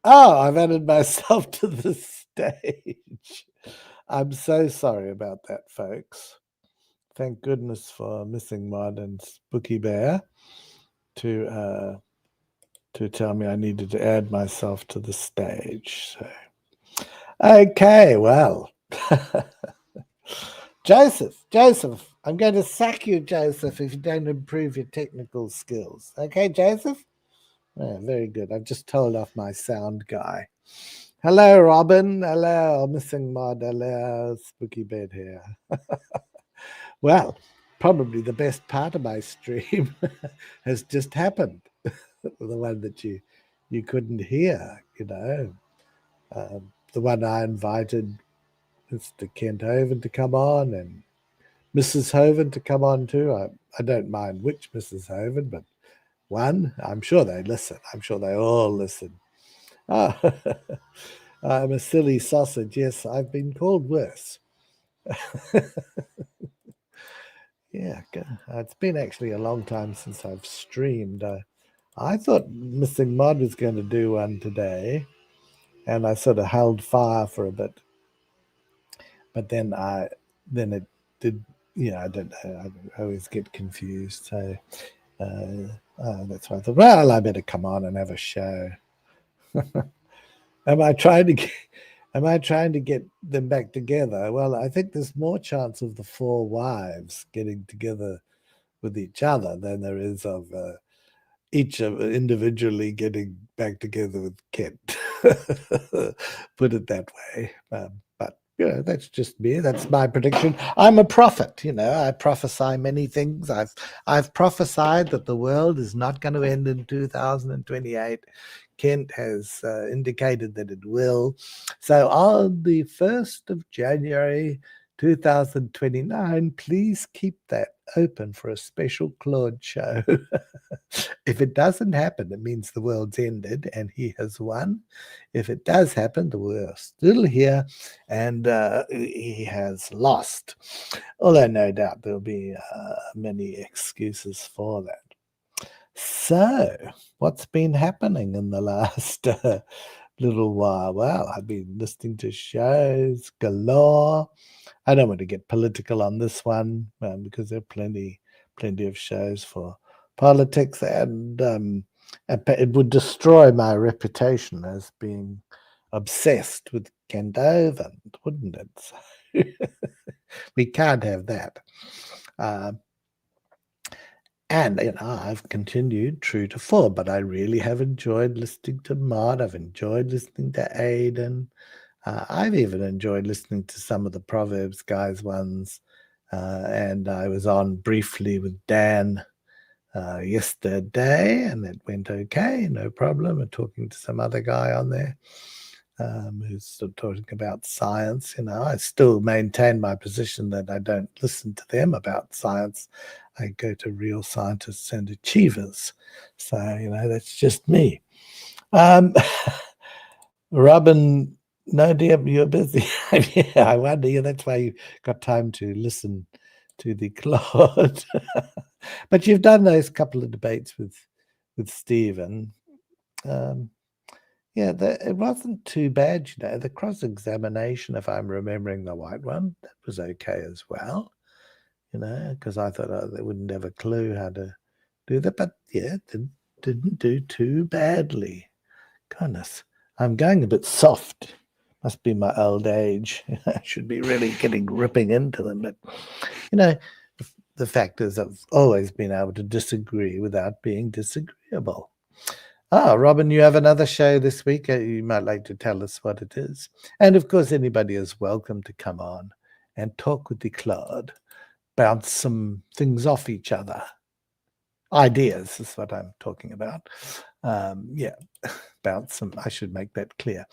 Oh, I've added myself to the stage. I'm so sorry about that, folks. Thank goodness for Missing Mod and Spooky Bear to tell me I needed to add myself to the stage. So, okay, well, Joseph, I'm going to sack you, Joseph, if you don't improve your technical skills. Okay, Joseph? Yeah, very good. I've just told off my sound guy. Hello, Robin. Hello, Missing Mod. Hello, Spooky Bed here. Well, probably the best part of my stream has just happened. The one that you couldn't hear, the one I invited Mr. Kent Hovind to come on and Mrs. Hovind to come on too. I don't mind which Mrs. Hovind, but one, I'm sure they listen. I'm sure they all listen. Oh, I'm a silly sausage. Yes, I've been called worse. Yeah, it's been actually a long time since I've streamed. I thought Missing Mod was going to do one today, and I sort of held fire for a bit. But then it did. I don't know. I always get confused. So that's why I thought, well, I better come on and have a show. Am I trying to get them back together? Well, I think there's more chance of the four wives getting together with each other than there is of each of individually getting back together with Kent. Put it that way. But that's just me. That's my prediction. I'm a prophet. I prophesy many things. I've prophesied that the world is not going to end in 2028. Kent has indicated that it will. So on the 1st of January 2029, please keep that open for a special Claude show. If it doesn't happen, it means the world's ended and he has won. If it does happen, the world's still here and he has lost. Although no doubt there'll be many excuses for that. So, what's been happening in the last little while? Well, I've been listening to shows galore. I don't want to get political on this one because there are plenty of shows for politics, and it would destroy my reputation as being obsessed with Kent Hovind, wouldn't it? So we can't have that. And I've continued true to form, but I really have enjoyed listening to Mod. I've enjoyed listening to Aiden. I've even enjoyed listening to some of the Proverbs guys ones. And I was on briefly with Dan yesterday, and it went okay, no problem. And talking to some other guy on there who's still talking about science. I still maintain my position that I don't listen to them about science. I go to real scientists and achievers. So, that's just me. Robin, no, dear, you're busy. Yeah, I wonder. That's why you got time to listen to the Claude. But you've done those couple of debates with Stephen. It wasn't too bad, The cross-examination, if I'm remembering the right one, that was okay as well. Because I thought they wouldn't have a clue how to do that. But yeah, it didn't do too badly. Goodness, I'm going a bit soft. Must be my old age. I should be really ripping into them. But, the fact is I've always been able to disagree without being disagreeable. Robin, you have another show this week. You might like to tell us what it is. And, of course, anybody is welcome to come on and talk with the Claude, bounce some things off each other. Ideas is what I'm talking about. Bounce some. I should make that clear.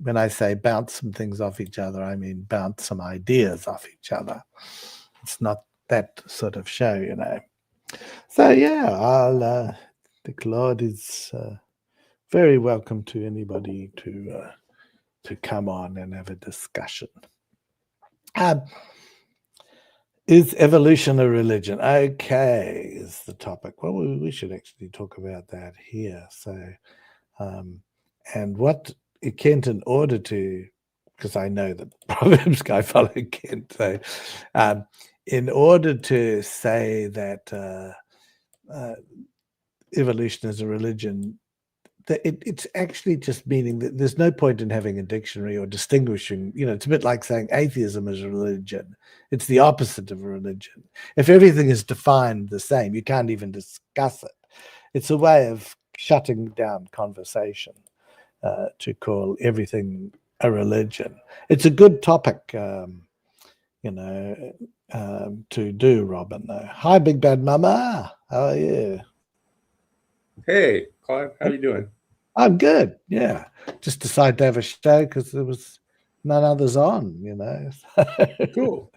When I say bounce some things off each other, I mean bounce some ideas off each other. It's not that sort of show, So, yeah, the Claude is very welcome to anybody to come on and have a discussion. Is evolution a religion? Okay, is the topic. Well, we should actually talk about that here. So, And what Kent, in order to, because I know the Proverbs guy followed Kent, so in order to say that evolution is a religion, it's actually just meaning that there's no point in having a dictionary or distinguishing. It's a bit like saying atheism is a religion. It's the opposite of a religion. If everything is defined the same, you can't even discuss it. It's a way of shutting down conversation to call everything a religion. It's a good topic, to do, Robin. Hi, Big Bad Mama. How are you? Hey, Clive, how you doing? I'm good. Yeah, just decided to have a show because there was none others on. Cool.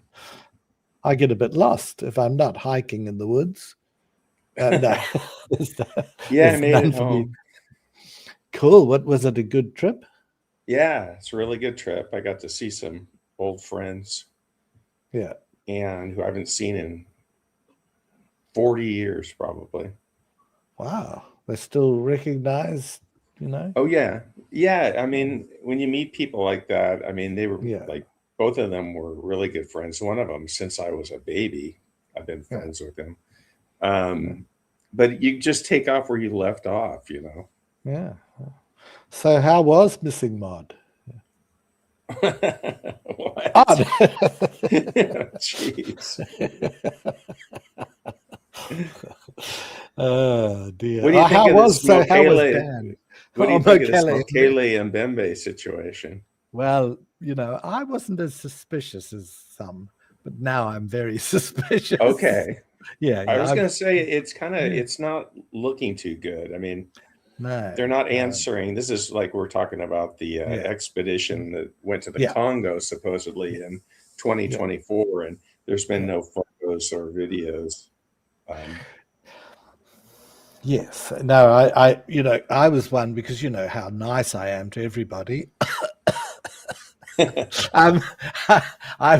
I get a bit lost if I'm not hiking in the woods. No, there's, Yeah, I there's made none it for me. home. Cool. What was it? A good trip? Yeah, it's a really good trip. I got to see some old friends Yeah. and who I haven't seen in 40 years probably. Wow. They're still recognized. Oh yeah. Yeah, I mean, when you meet people like that, I mean, they were Yeah. like both of them were really good friends. One of them since I was a baby, I've been Yeah. friends with him. Yeah. But you just take off where you left off. Yeah. So how was Missing Mod? What? Odd. Jeez. Oh dear. What do you think How of was this Mokele? Dan? What do Oh, you think of this Mokele. Mokele and Mbembe situation? Well, I wasn't as suspicious as some, but now I'm very suspicious. Okay. Yeah, I yeah. was going to say Yeah. it's not looking too good. I mean, No. they're not answering. This is like we're talking about the Yeah. expedition that went to the Yeah. Congo supposedly in 2024, and there's been no photos or videos. Yes. No, I was one because how nice I am to everybody. I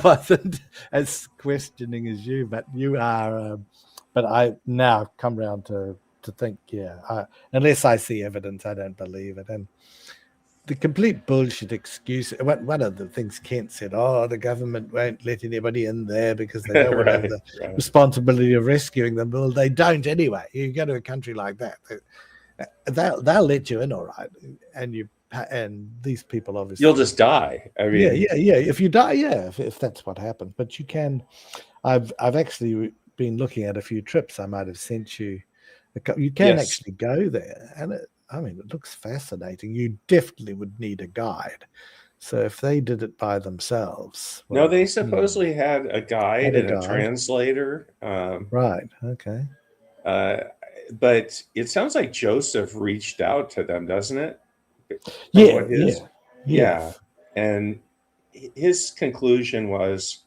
wasn't as questioning as you, but you are. But I now come round to think, unless I see evidence, I don't believe it. And the complete bullshit excuse. One of the things Kent said, the government won't let anybody in there because they don't want to have Right, the right. responsibility of rescuing them. Well, they don't anyway. You go to a country like that, they'll let you in, all right, and these people obviously You'll just die. I mean, yeah. If you die, if that's what happened. But you can. I've actually been looking at a few trips. I might have sent you. You can yes. actually go there, and it looks fascinating. You definitely would need a guide. So if they did it by themselves, No, they well, supposedly had a guide and a translator. Right. Okay. But it sounds like Joseph reached out to them, doesn't it? Yeah. Yeah. And his conclusion was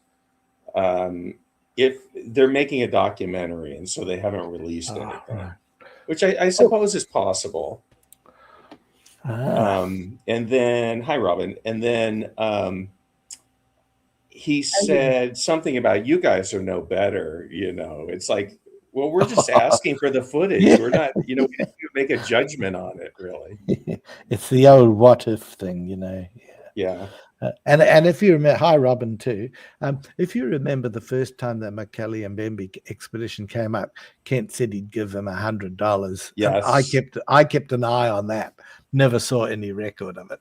if they're making a documentary and so they haven't released anything, Right. which I suppose is possible. Ah. And then, hi, Robin. And then he said something about you guys are no better. It's like, well, we're just asking for the footage. Yeah. We're not, we didn't make a judgment on it, really. It's the old what if thing, Yeah. And if you remember, hi Robin too. If you remember the first time that Mokele and Mbembe expedition came up, Kent said he'd give them $100. Yes. I kept an eye on that. Never saw any record of it.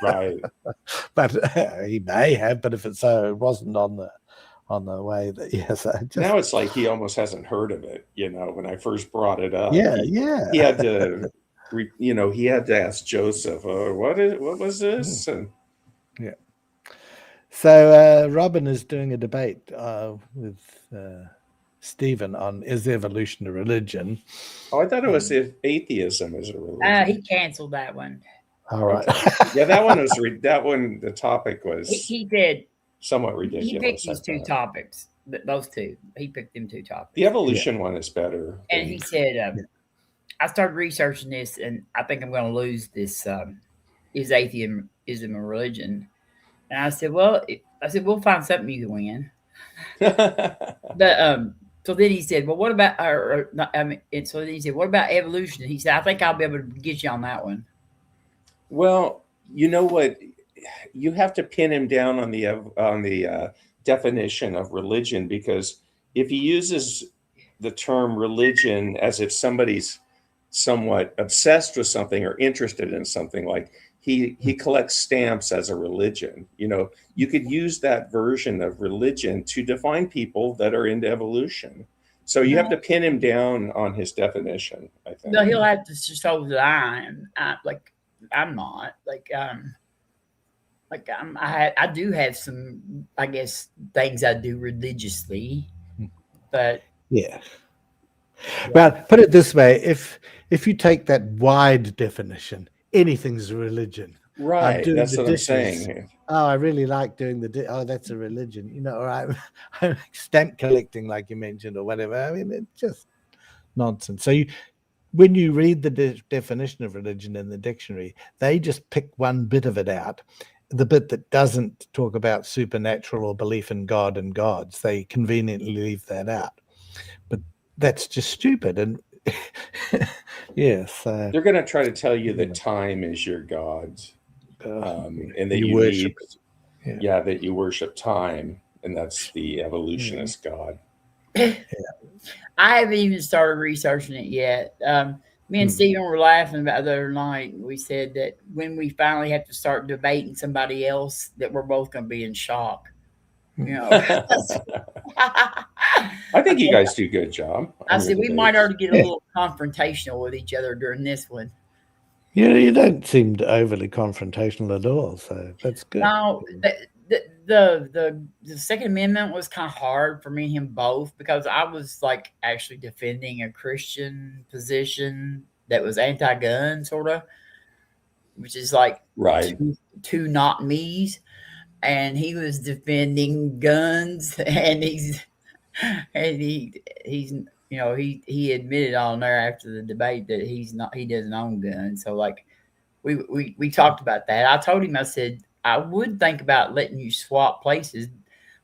Right. But he may have. But if it's so, it wasn't on the way that now it's like he almost hasn't heard of it. When I first brought it up, he had to. He had to ask Joseph, what was this? And yeah. So Robin is doing a debate with Stephen on is evolution a religion? Oh, I thought it was if atheism is a religion. He canceled that one. All right. Okay. Yeah, that one was that one. The topic was he did somewhat ridiculous. He picked these two topics. Those two. He picked them two topics. The evolution one is better. And he said, I started researching this, and I think I'm going to lose this. Is atheism a religion? And I said, well, we'll find something you can win. But so then he said, well, what about? And so then he said, what about evolution? And he said, I think I'll be able to get you on that one. Well, you know what? You have to pin him down on the definition of religion, because if he uses the term religion as if somebody's somewhat obsessed with something or interested in something, like he collects stamps as a religion. You could use that version of religion to define people that are into evolution. So you have to pin him down on his definition, I think. No, he'll have to just hold the line. I'm not I do have some, I guess, things I do religiously, but yeah. Well, put it this way: if you take that wide definition, anything's a religion. Right, that's what I'm saying. Oh, I really like doing that's a religion, or I'm stamp collecting, like you mentioned, or whatever. I mean, it's just nonsense. So when you read the definition of religion in the dictionary, they just pick one bit of it out. The bit that doesn't talk about supernatural or belief in God and gods, they conveniently leave that out. But that's just stupid. And yes, they're going to try to tell you that time is your god, and that you worship that you worship time, and that's the evolutionist god. I haven't even started researching it yet. Me and Stephen were laughing about the other night. We said that when we finally have to start debating somebody else, that we're both going to be in shock. I think you guys do a good job. I said we might already get a little confrontational with each other during this one. You don't seem overly confrontational at all, so that's good. No, the Second Amendment was kind of hard for me and him both, because I was like actually defending a Christian position that was anti-gun, sort of, which is like two not me's, and he was defending guns, and he admitted on there after the debate that he doesn't own guns. So like we talked about that. I told him, I said, I would think about letting you swap places,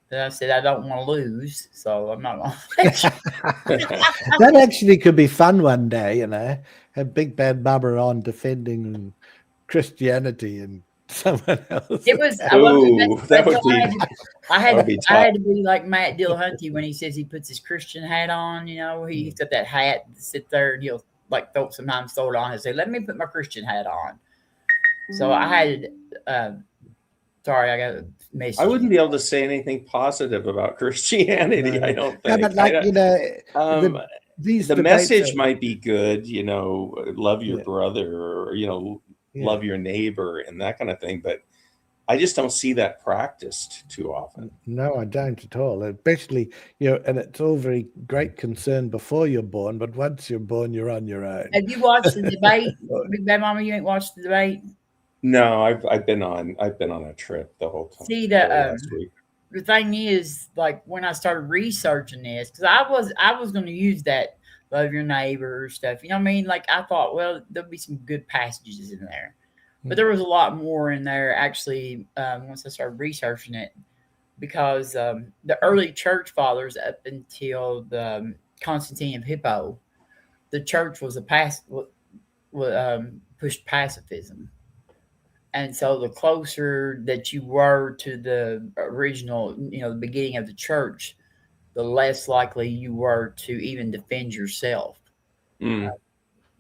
but I said I don't want to lose, so I'm not going to. That actually could be fun one day, have Big Bad Mama on defending Christianity and someone else. It was. I had to be like Matt Dillahunty when he says he puts his Christian hat on. He's got that hat to sit there, and he'll like sometimes throw it on and say, "Let me put my Christian hat on." So I had. Sorry, I got a message. I wouldn't be able to say anything positive about Christianity. No. I don't think. No, but like the message might be good. Love your brother, or love your neighbor, and that kind of thing. But I just don't see that practiced too often. No, I don't at all. Especially, and it's all very great concern before you're born, but once you're born, you're on your own. Have you watched the debate, Big Bad Mama? You ain't watched the debate? No, I've been on a trip the whole time. See, the thing is, like, when I started researching this, because I was going to use that love your neighbor stuff. You know what I mean? Like, I thought, well, there'll be some good passages in there, but there was a lot more in there actually. Once I started researching it, because the early church fathers, up until the Constantine of Hippo, the church was pushed pacifism. And so the closer that you were to the original, the beginning of the church, the less likely you were to even defend yourself.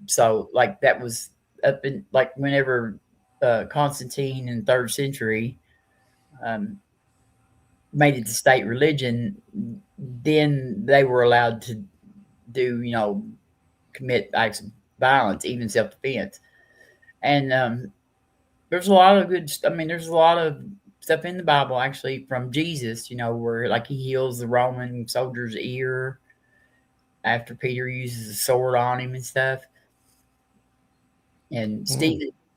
So like that was up in, like, whenever Constantine in the 3rd century made it the state religion, then they were allowed to do, commit acts of violence, even self-defense. And there's a lot of there's a lot of stuff in the Bible actually from Jesus, where like he heals the Roman soldier's ear after Peter uses a sword on him and stuff. And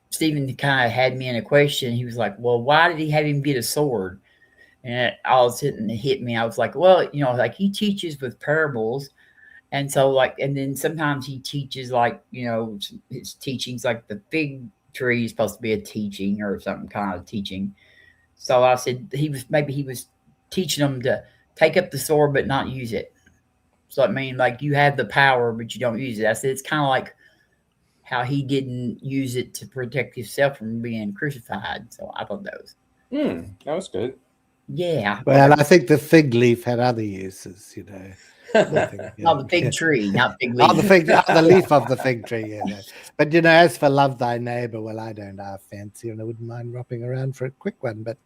Stephen kind of had me in a question. He was like, well, why did he have him get a sword? And all of a sudden it hit me. I was like, well, like he teaches with parables. And so like, and then sometimes he teaches like, his teachings, like the fig tree is supposed to be a teaching or some kind of teaching. So I said he was teaching them to take up the sword but not use it. So I mean, like, you have the power but you don't use it. I said it's kind of like how he didn't use it to protect himself from being crucified. So I thought that was, That was good. yeah. Well, I think the fig leaf had other uses, you know. Nothing. Not the fig tree, not fig Oh, leaf. the leaf of the fig tree, yeah. No. But you know, as for love thy neighbor, well, I don't fancy, and I wouldn't mind ropping around for a quick one. But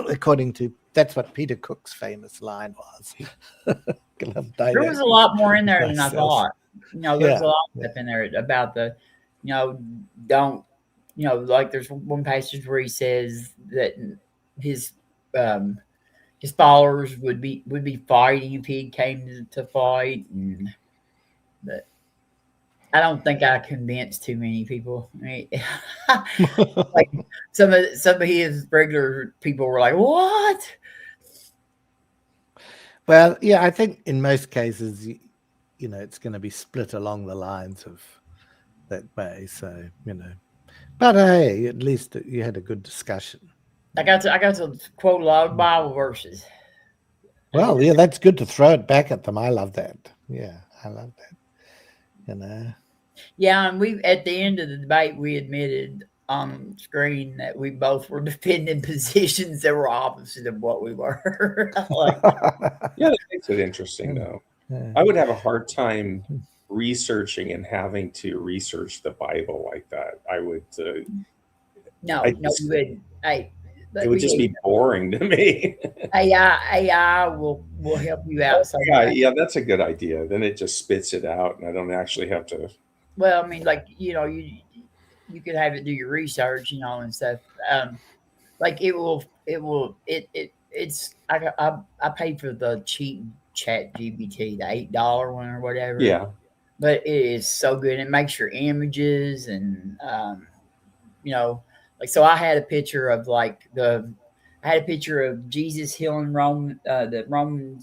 according to that's what Peter Cook's famous line was. Love thy There was a neighbor lot more in there than I thyself. thought. There's Yeah, a lot of stuff in there about the, don't, like there's one passage where he says that his um his followers would be fighting if he came to fight, but I don't think I convinced too many people. I mean, like some of his regular people were like, "What?" Well, yeah, I think in most cases, you know, it's going to be split along the lines of that way. So, you know, but hey, at least you had a good discussion. I got to quote a lot of Bible verses. Well, yeah, that's good to throw it back at them. I love that. Yeah, I love that. You know. Yeah, and we at the end of the debate we admitted on screen that we both were defending positions that were opposite of what we were. Yeah, that makes it interesting though. I would have a hard time researching and having to research the Bible like that. I would. No, you would. It would just be boring to me. AI will help you out. Yeah, that's a good idea. Then it just spits it out, and I don't actually have to. Well, I mean, like you could have it do your research, and stuff. Like it's I paid for the cheap Chat GPT, the $8 one or whatever. Yeah. But it is so good. It makes your images and like, so I had a picture of Jesus healing the Roman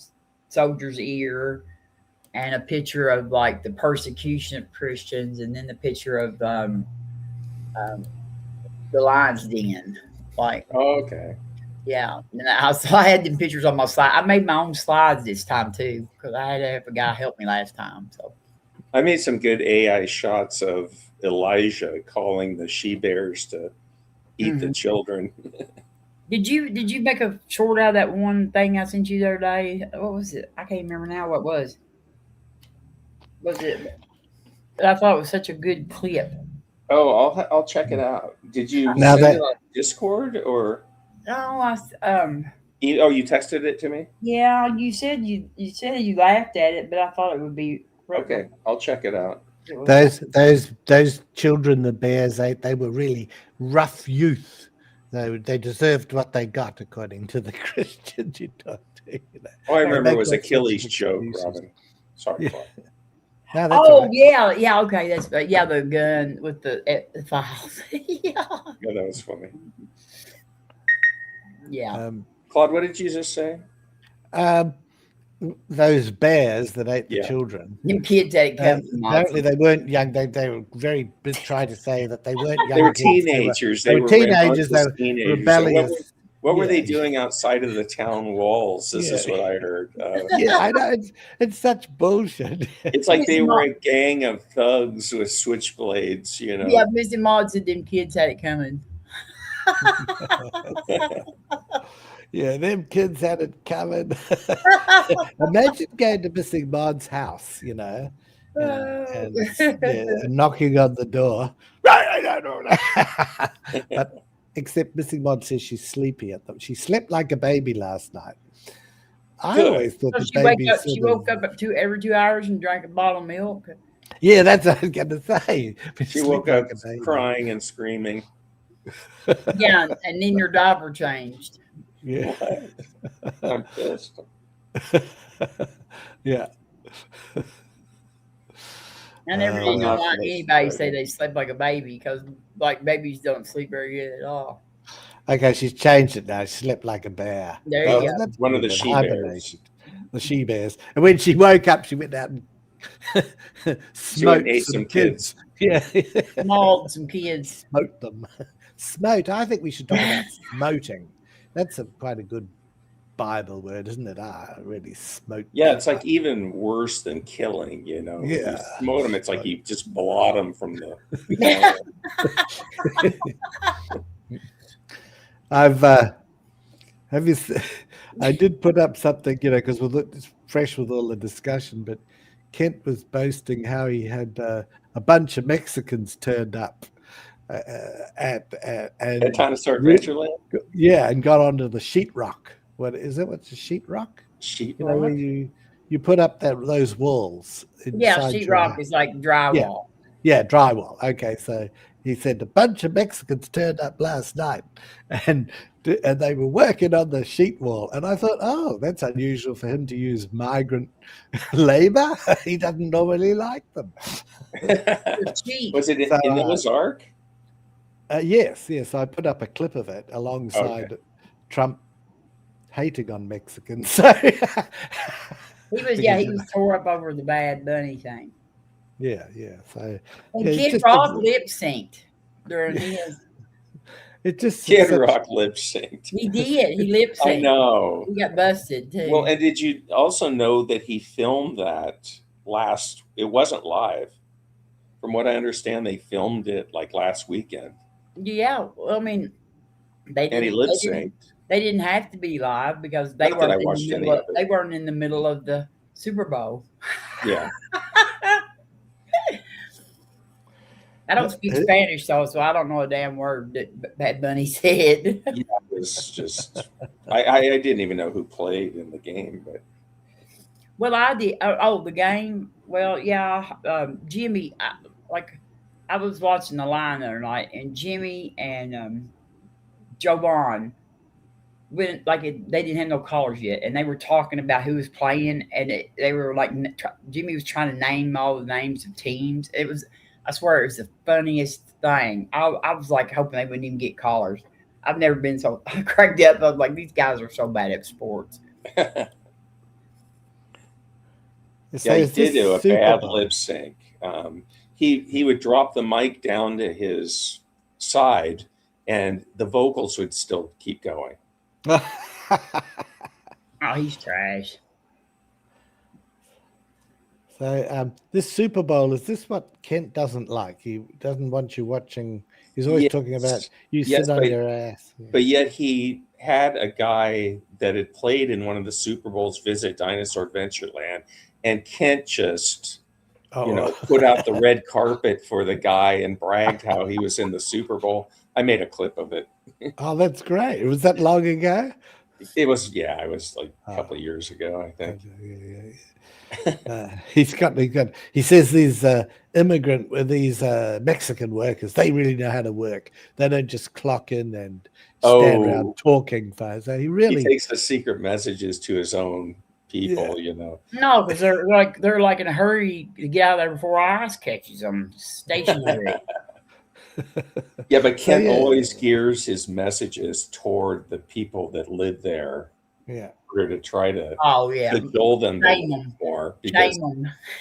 soldier's ear, and a picture of like the persecution of Christians, and then the picture of the lion's den. Like, oh, okay. Yeah, and so I had them pictures on my slide. I made my own slides this time too, because I had to have a guy help me last time. So I made some good AI shots of Elijah calling the she bears to eat the children. Did you make a short out of that one thing I sent you the other day? What was it? I can't remember now what it was. Was it? I thought it was such a good clip. Oh, I'll check it out. Did you send it on Discord or? No, you texted it to me? Yeah, you said you laughed at it, but I thought it would be okay. I'll check it out. Those children the bears ate, they were really rough youth. They deserved what they got, according to the Christians you talked to. Oh, I remember it was Achilles' joke, Robin. Sorry. No, right. Yeah, okay, that's the gun with the files. Yeah, that was funny. Yeah. Claude, what did Jesus say? Those bears that ate the children. Them kids that come from apparently they weren't young. They were very trying to say that they weren't young. They were teenagers. They were teenagers. They were rebellious. What were they doing outside of the town walls? This is what I heard. I know. It's such bullshit. It's like they were a gang of thugs with switchblades, Yeah, Mr. Maud said them kids had it coming. Yeah, them kids had it coming. Imagine going to Missing Maud's house, and knocking on the door. But except Missing Maud says she's sleepy at them. She slept like a baby last night. I always thought the baby. She woke up every 2 hours and drank a bottle of milk. Yeah, that's what I was going to say. She woke up crying and screaming. Yeah, and then your diaper changed. Yeah. I'm pissed. Yeah. I never did not want anybody say they slept like a baby, because like babies don't sleep very good at all. Okay, she's changed it now. She slept like a bear. There you go. That's one of the she bears. The she bears. And when she woke up, she went out and smoked some kids. Yeah. Mauled some kids. Smoked them. Smote. I think we should talk about smoting. That's quite a good Bible word, isn't it? Really smoked. Yeah, it's like even worse than killing, you know. If you Yeah. smote them, it's like you just blot them from the planet. Have you? I did put up something, because it's fresh with all the discussion. But Kent was boasting how he had a bunch of Mexicans turned up at At and Dinosaur Adventureland? and got onto the sheetrock. What is it? What's a sheetrock? Where Sheetrock? you put up those walls Yeah, inside your sheetrock house. is like Yeah, drywall. yeah, drywall. Okay, so he said a bunch of Mexicans turned up last night, and they were working on the sheet wall. And I thought, oh, that's unusual for him to use migrant labor. He doesn't normally like them. Was it So, in Noah's Ark? yes. I put up a clip of it alongside Trump hating on Mexicans. So he was tore up over the Bad Bunny thing. Yeah. So And Kid Rock lip synced during his. It just Kid Rock lip synced. He did. He lip synced. I know. He got busted too. Well, and did you also know that he filmed that it wasn't live. From what I understand, they filmed it like last weekend. Yeah, well, I mean, and he lip synced. They didn't have to be live because they weren't in the middle of the Super Bowl. Yeah. I don't speak Spanish, so I don't know a damn word that Bad Bunny said. Yeah, it was just I didn't even know who played in the game, but well, I did. Oh, the game. Well, yeah, Jimmy. I was watching the line the other night, and Jimmy and Joe Bond went they didn't have no callers yet, and they were talking about who was playing, and they were like Jimmy was trying to name all the names of teams. I swear, it was the funniest thing. I was like hoping they wouldn't even get callers. I've never been so cracked up. I was like, these guys are so bad at sports. Yeah, he did do a bad lip sync. He would drop the mic down to his side, and the vocals would still keep going. Oh, he's trash. So this Super Bowl, is this what Kent doesn't like? He doesn't want you watching. He's always talking about you sit on your ass. Yeah. But yet he had a guy that had played in one of the Super Bowls visit Dinosaur Adventureland, and Kent just put out the red carpet for the guy and bragged how he was in the Super Bowl. I made a clip of it. Oh, that's great. Was that long ago? It was like a couple of years ago, I think. He says these these Mexican workers, they really know how to work. They don't just clock in and stand around talking. So he takes the secret messages to his own people, No, because they're like in a hurry to get out of there before ice catches them. Stationary. Yeah, but Kent always gears his messages toward the people that live there. Yeah. To try to cajole them more, because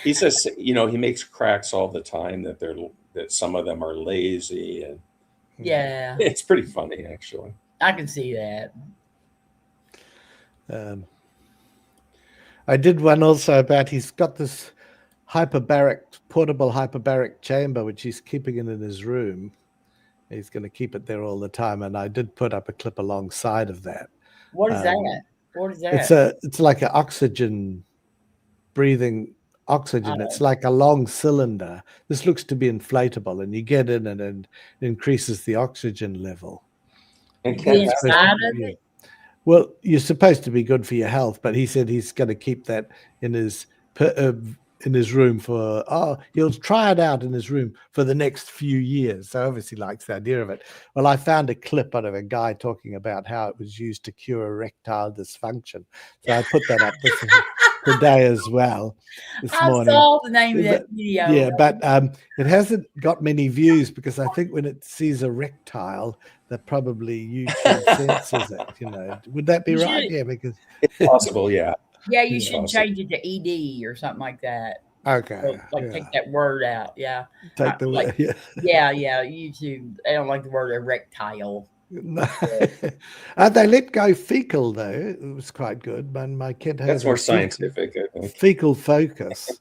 he says he makes cracks all the time that some of them are lazy, and it's pretty funny actually. I can see that. I did one also about he's got this portable hyperbaric chamber which he's keeping in his room. He's going to keep it there all the time, and I did put up a clip alongside of that. What is that? What is that? It's like an breathing oxygen. It's like a long cylinder. This looks to be inflatable, and you get in and it increases the oxygen level. And inside of it? Well, you're supposed to be good for your health, but he said he's going to keep that in his room he'll try it out in his room for the next few years. So obviously likes the idea of it. Well, I found a clip out of a guy talking about how it was used to cure erectile dysfunction. So I put that up today as well this morning. I saw the name of that video. Yeah, but it hasn't got many views because I think when it sees erectile, that probably YouTube censors it. Would that be right? Yeah, because it's possible. Yeah. Yeah, you should change it to ED or something like that. Okay. So, take that word out. Yeah. Take the word. Yeah. YouTube. I don't like the word erectile. No. They let go fecal though. It was quite good. My Kent That's more Hovind scientific, I think. fecal focus.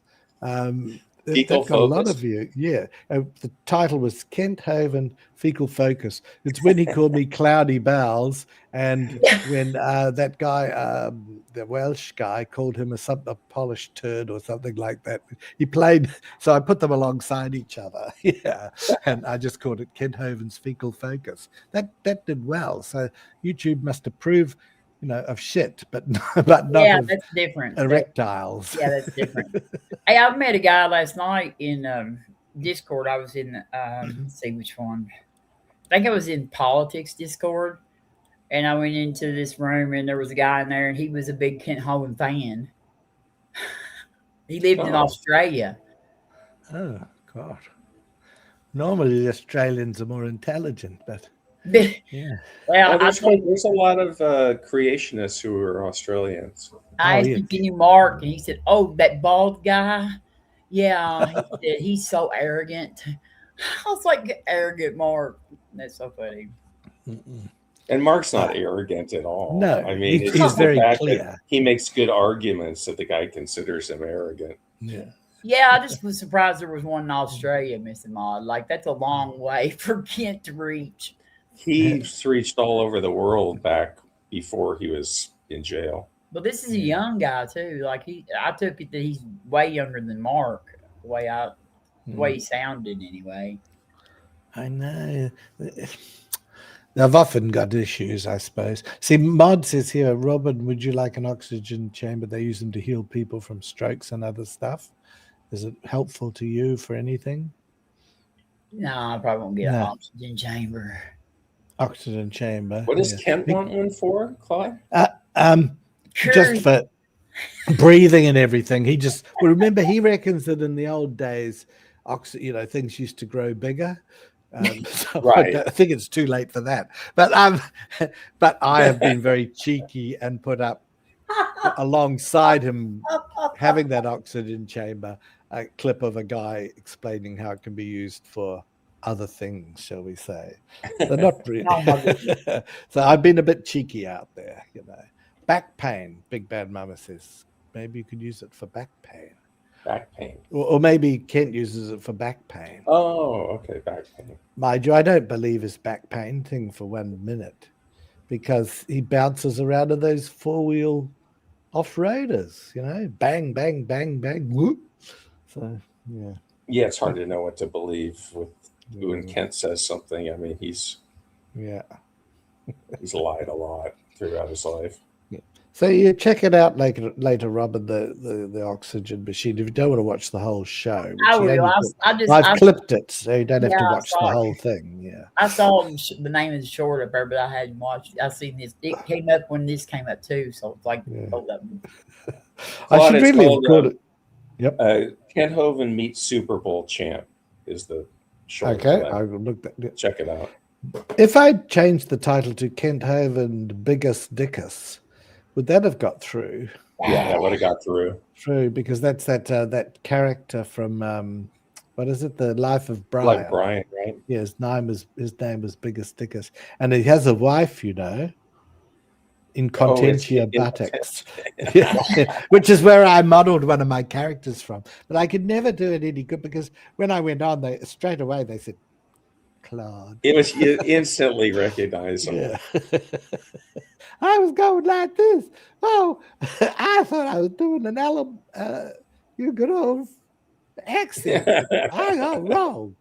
Fecal That got a lot focus? of view. Yeah. The title was Kent Hovind Fecal Focus. It's when he called me Cloudy Bowles, and when that guy, the Welsh guy, called him a polished turd or something like that. He played, so I put them alongside each other. Yeah. And I just called it Kent Hovind's Fecal Focus. That did well. So YouTube must approve, of shit, but not Yeah, of that's different. erectiles. Yeah, that's different. Hey, I met a guy last night in Discord. I was in, let's see which one. I think I was in politics Discord, and I went into this room, and there was a guy in there, and he was a big Kent Hovind fan. He lived in Oh. Australia. Oh, God. Normally, the Australians are more intelligent, but yeah. Well, there's a lot of creationists who are Australians. I asked him, can you mark? And he said, oh, that bald guy? Yeah. He said, he's so arrogant. I was like, arrogant Mark. That's so funny. Mm-mm. And Mark's not arrogant at all. No, I mean, it's he's very fact clear. that he makes good arguments that the guy considers him arrogant. Yeah. Yeah, I just was surprised there was one in Australia, Mr. Maud. Like, that's a long way for Kent to reach. He's reached all over the world back before he was in jail. But this is a young guy too. Like I took it that he's way younger than Mark. The way he sounded, anyway. I know. They've often got issues, I suppose. See, Maud says here, Robin, would you like an oxygen chamber? They use them to heal people from strokes and other stuff. Is it helpful to you for anything? No, I probably won't get an oxygen chamber. Oxygen chamber. What does Kent want one for, Clyde? Just for breathing and everything. Remember, he reckons that in the old days, things used to grow bigger. So right. I think it's too late for that. But I have been very cheeky and put up alongside him having that oxygen chamber a clip of a guy explaining how it can be used for other things, shall we say. They're not really. So I've been a bit cheeky out there, Back pain, Big Bad Mama says. Maybe you could use it for back pain. Back pain. Or maybe Kent uses it for back pain. Oh, okay, back pain. Mind you, I don't believe his back pain thing for 1 minute, because he bounces around in those four-wheel off-roaders, bang, bang, bang, bang, whoop. So, yeah. Yeah, it's hard to know what to believe when Kent says something. I mean, he's lied a lot throughout his life. So you check it out later, Robin, the oxygen machine. If you don't want to watch the whole show, I will. I've clipped it, so you don't have to watch the whole thing. Yeah, I saw the name of the short up there, but I hadn't watched it. I seen this. It came up when this came up too, so it's like both of them. I should really have called it. Yep. Kent Hovind meets Super Bowl champ is the short. Okay, I will look that. Check it out. If I changed the title to Kent Hovind Biggest Dickus, would that have got through? Yeah, that would have got through. True, because that's that character from what is it? The Life of Brian. Like Brian, right? Yeah, his name was Biggest Dickus, and he has a wife, in Contentia buttocks, which is where I modeled one of my characters from. But I could never do it any good, because when I went on, they straight away they said, Claude. It was instantly recognizable. Yeah. I was going like this. Oh, I thought I was doing an you good old accent. I got wrong.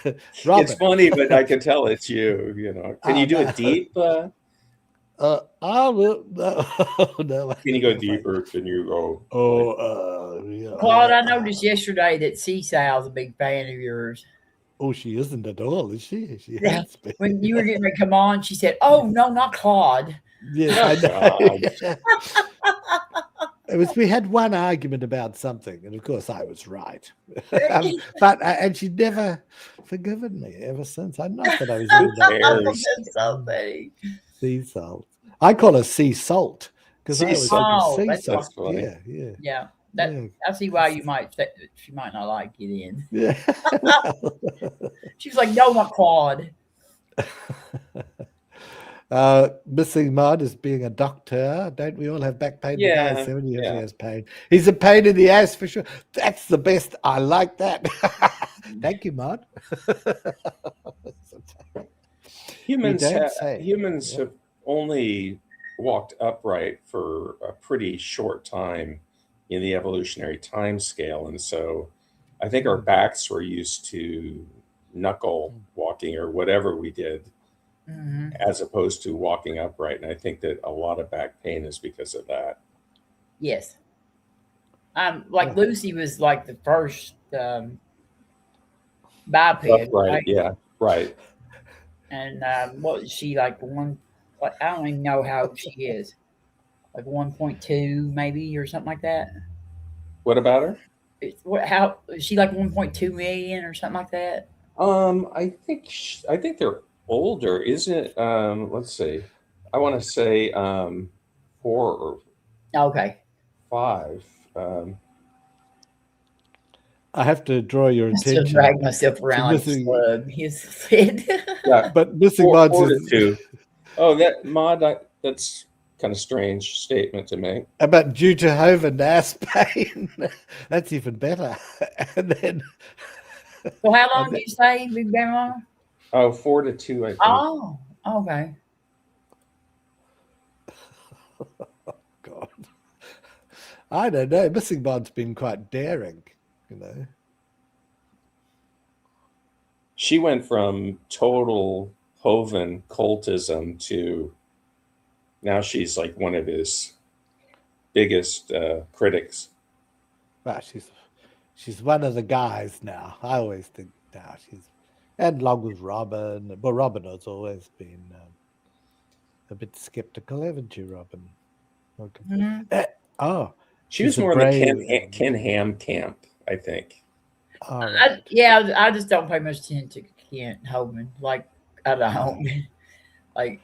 It's funny, but I can tell it's you. Can you do it deep? I will. No. Can you go deeper? Can you go? Yeah. Claude, I noticed yesterday that Seasow's a big fan of yours. Oh, she isn't at all, is she? When you were getting ready to come on, she said, "Oh no, not Claude." Yeah, I know. We had one argument about something, and of course I was right. And she'd never forgiven me ever since. I not that I was That's so funny. Sea salt. I call her sea salt because I always think sea salt. Yeah. I see why she might not like you then. Yeah. She was like, "No, not Claude." Missing Mod is being a doctor. Don't we all have back pain? The guy is Yeah, 70 yeah. has pain. He's a pain in the ass for sure. That's the best. I like that. Thank you, Mod. Humans don't say. humans Yeah. have only walked upright for a pretty short time in the evolutionary time scale, and so I think our backs were used to knuckle walking or whatever we did, Mhm. as opposed to walking upright. And I think that a lot of back pain is because of that. Yes. Like Lucy was like the first biped, Upright, right? yeah, right. And what was she like like I don't even know how old she is. Like 1.2 maybe or something like that. What about her? How is she like 1.2 million or something like that? I think they're older, isn't it? Let's see. I want to say 4 or Okay. 5. I have to draw your I still attention drag myself to around like a missing, slug. His head. Yeah, but Missing four, Mod 4 to says 2. Oh, that mod. That's kind of strange statement to make. about due to Hovind ass pain. That's even better. And then, So how long and did then you say, Big Grandma? Oh, 4 to 2, I think. Oh, okay. God, I don't know. Missing Mod's been quite daring, you know. She went from total Hovind cultism to now she's like one of his biggest critics. Well, she's one of the guys now. I always think now and along with Robin. Well, Robin has always been a bit skeptical, haven't you, Robin? Okay. Mhm. Oh, She was she's a more in the brave. Ken Ham camp, I think. All right. I just don't pay much attention to Kent Hovind. Like I don't. Like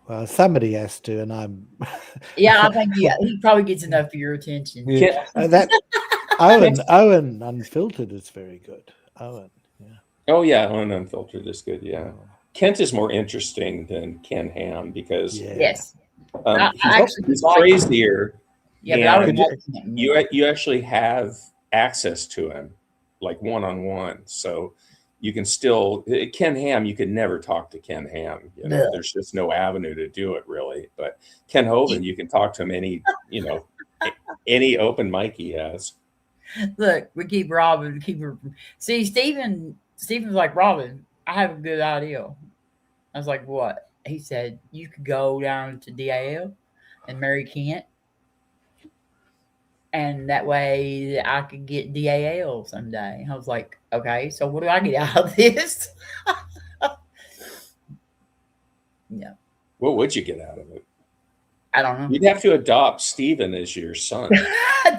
Well, somebody has to, and I'm. yeah, I think he probably gets enough of your attention. Yeah, Ken, that Owen Unfiltered is very good. Owen, yeah. oh yeah, unfiltered is good. Yeah, Kent is more interesting than Ken Ham because Yeah. Yes. I actually he's like him. crazier, Yeah, but I would and like Kent more. you actually have access to him like one on one, so you can still Ken Ham. You could never talk to Ken Ham. You know, Ugh. there's just no avenue to do it really. But Ken Hovind, you can talk to him any open mic he has. Look, we keep Robin, keep her. See, Steven's like, Robin, I have a good idea. I was like, what? He said, you could go down to DAL and marry Kent. And that way I could get DAL someday. I was like, okay, so what do I get out of this? Yeah. What would you get out of it? I don't know. You'd have to adopt Steven as your son.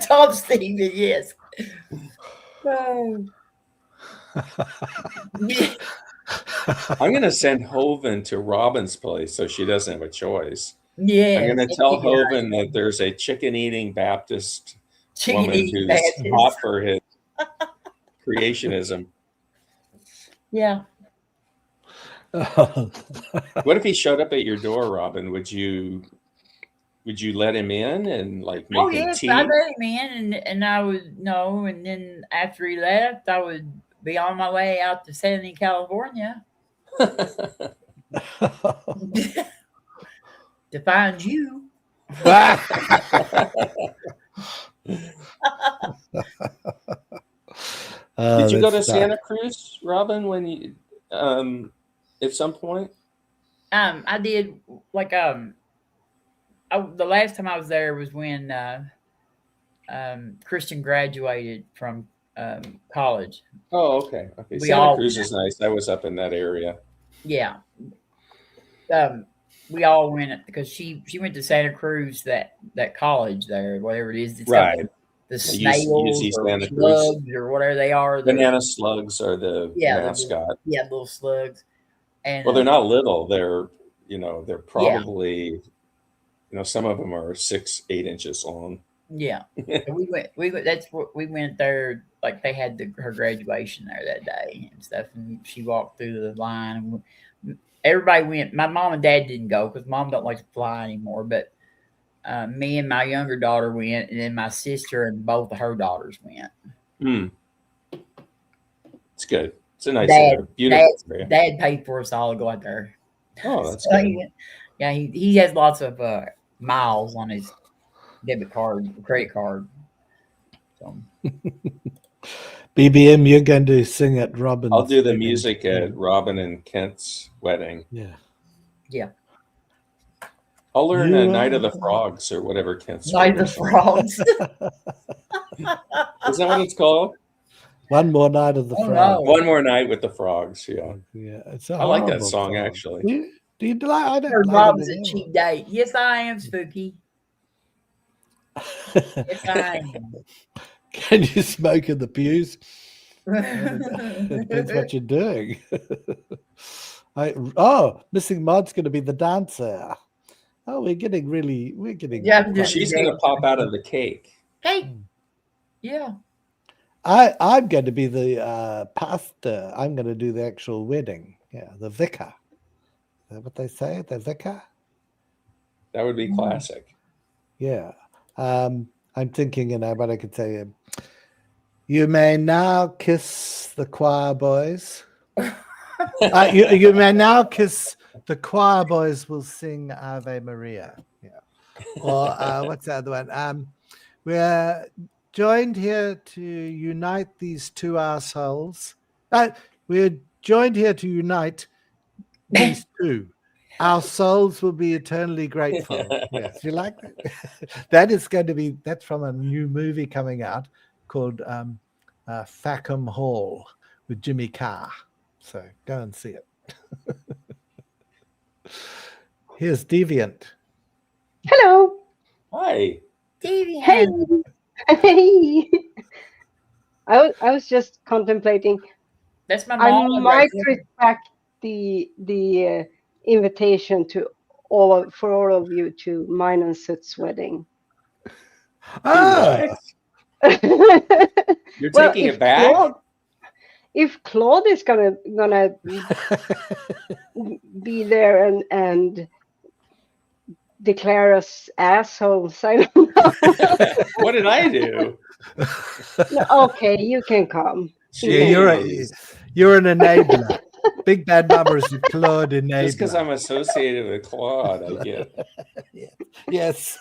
Tom Steven, yes. Oh. I'm going to send Hovind to Robin's place so she doesn't have a choice. Yes. I'm going to tell Hovind that there's a chicken-eating Baptist woman who's hot for his creationism. Yeah. What if he showed up at your door, Robin? Would you let him in and like make him tea? I let him in, and I would know, and then after he left, I would be on my way out to Southern California to find you. Did you go to Santa Cruz, Robin, when you at some point? I did like the last time I was there was when Christian graduated from college. Oh, okay. We Santa all Cruz is nice. I was up in that area. Yeah. We all went because she went to Santa Cruz, that college there, whatever it is. It's got Right. the snails UC or Santa Cruz. slugs or whatever they are. Banana slugs are the mascot. Little slugs. And Well, they're not little. They're probably some of them are 6-8 inches long. Yeah. we went. That's what we went there. Like they had her graduation there that day and stuff, and she walked through the line. And everybody went. My mom and dad didn't go because mom don't like to fly anymore. But me and my younger daughter went, and then my sister and both of her daughters went. It's good. It's a nice Dad, area. Beautiful area. Dad paid for us all to go out there. Oh, that's So, good. yeah, he has lots of miles on his debit card, credit card. So. BBM, you're going to sing at Robin's. I'll do the wedding. music at Robin and Kent's wedding. Yeah. I'll learn a Night of the Frogs or whatever Kent's. Night of the Frogs. Is that what it's called? One More Night of the Frogs. No. One More Night with the Frogs. Yeah. It's I like that song actually. Do you like? I don't like Rob's it a cheap date. Yes, I am, Spooky. Yes, I am. Can you smoke in the pews? Depends what you're doing. Missing Mod's going to be the dancer. Oh, we're getting. Yeah, she's going to pop out of the cake. Cake. Yeah. I'm going to be the pastor. I'm going to do the actual wedding. Yeah, the vicar. Is that what they say? The vicar? That would be classic. Yeah. I'm thinking, but I could say, you may now kiss the choir boys. You may now kiss the choir boys will sing Ave Maria. Yeah. Or what's the other one? We're joined here to unite these two assholes. We're joined here to unite these two. Our souls will be eternally grateful. Yes, you like that? That's from a new movie coming out called Fackham Hall with Jimmy Carr. So go and see it. Here's Deviant. Hello. Hi. Deviant. Hey. I was just contemplating. That's my mom. I might retract the invitation to all of you to mine and Soot's wedding. Oh. You're taking it back? If Claude is gonna be there and declare us assholes, I don't know. What did I do? No, okay, you can come. Yeah, you're an enabler. Big Bad Mama is a Claude enabler. Just because I'm associated with Claude, I get. Yes.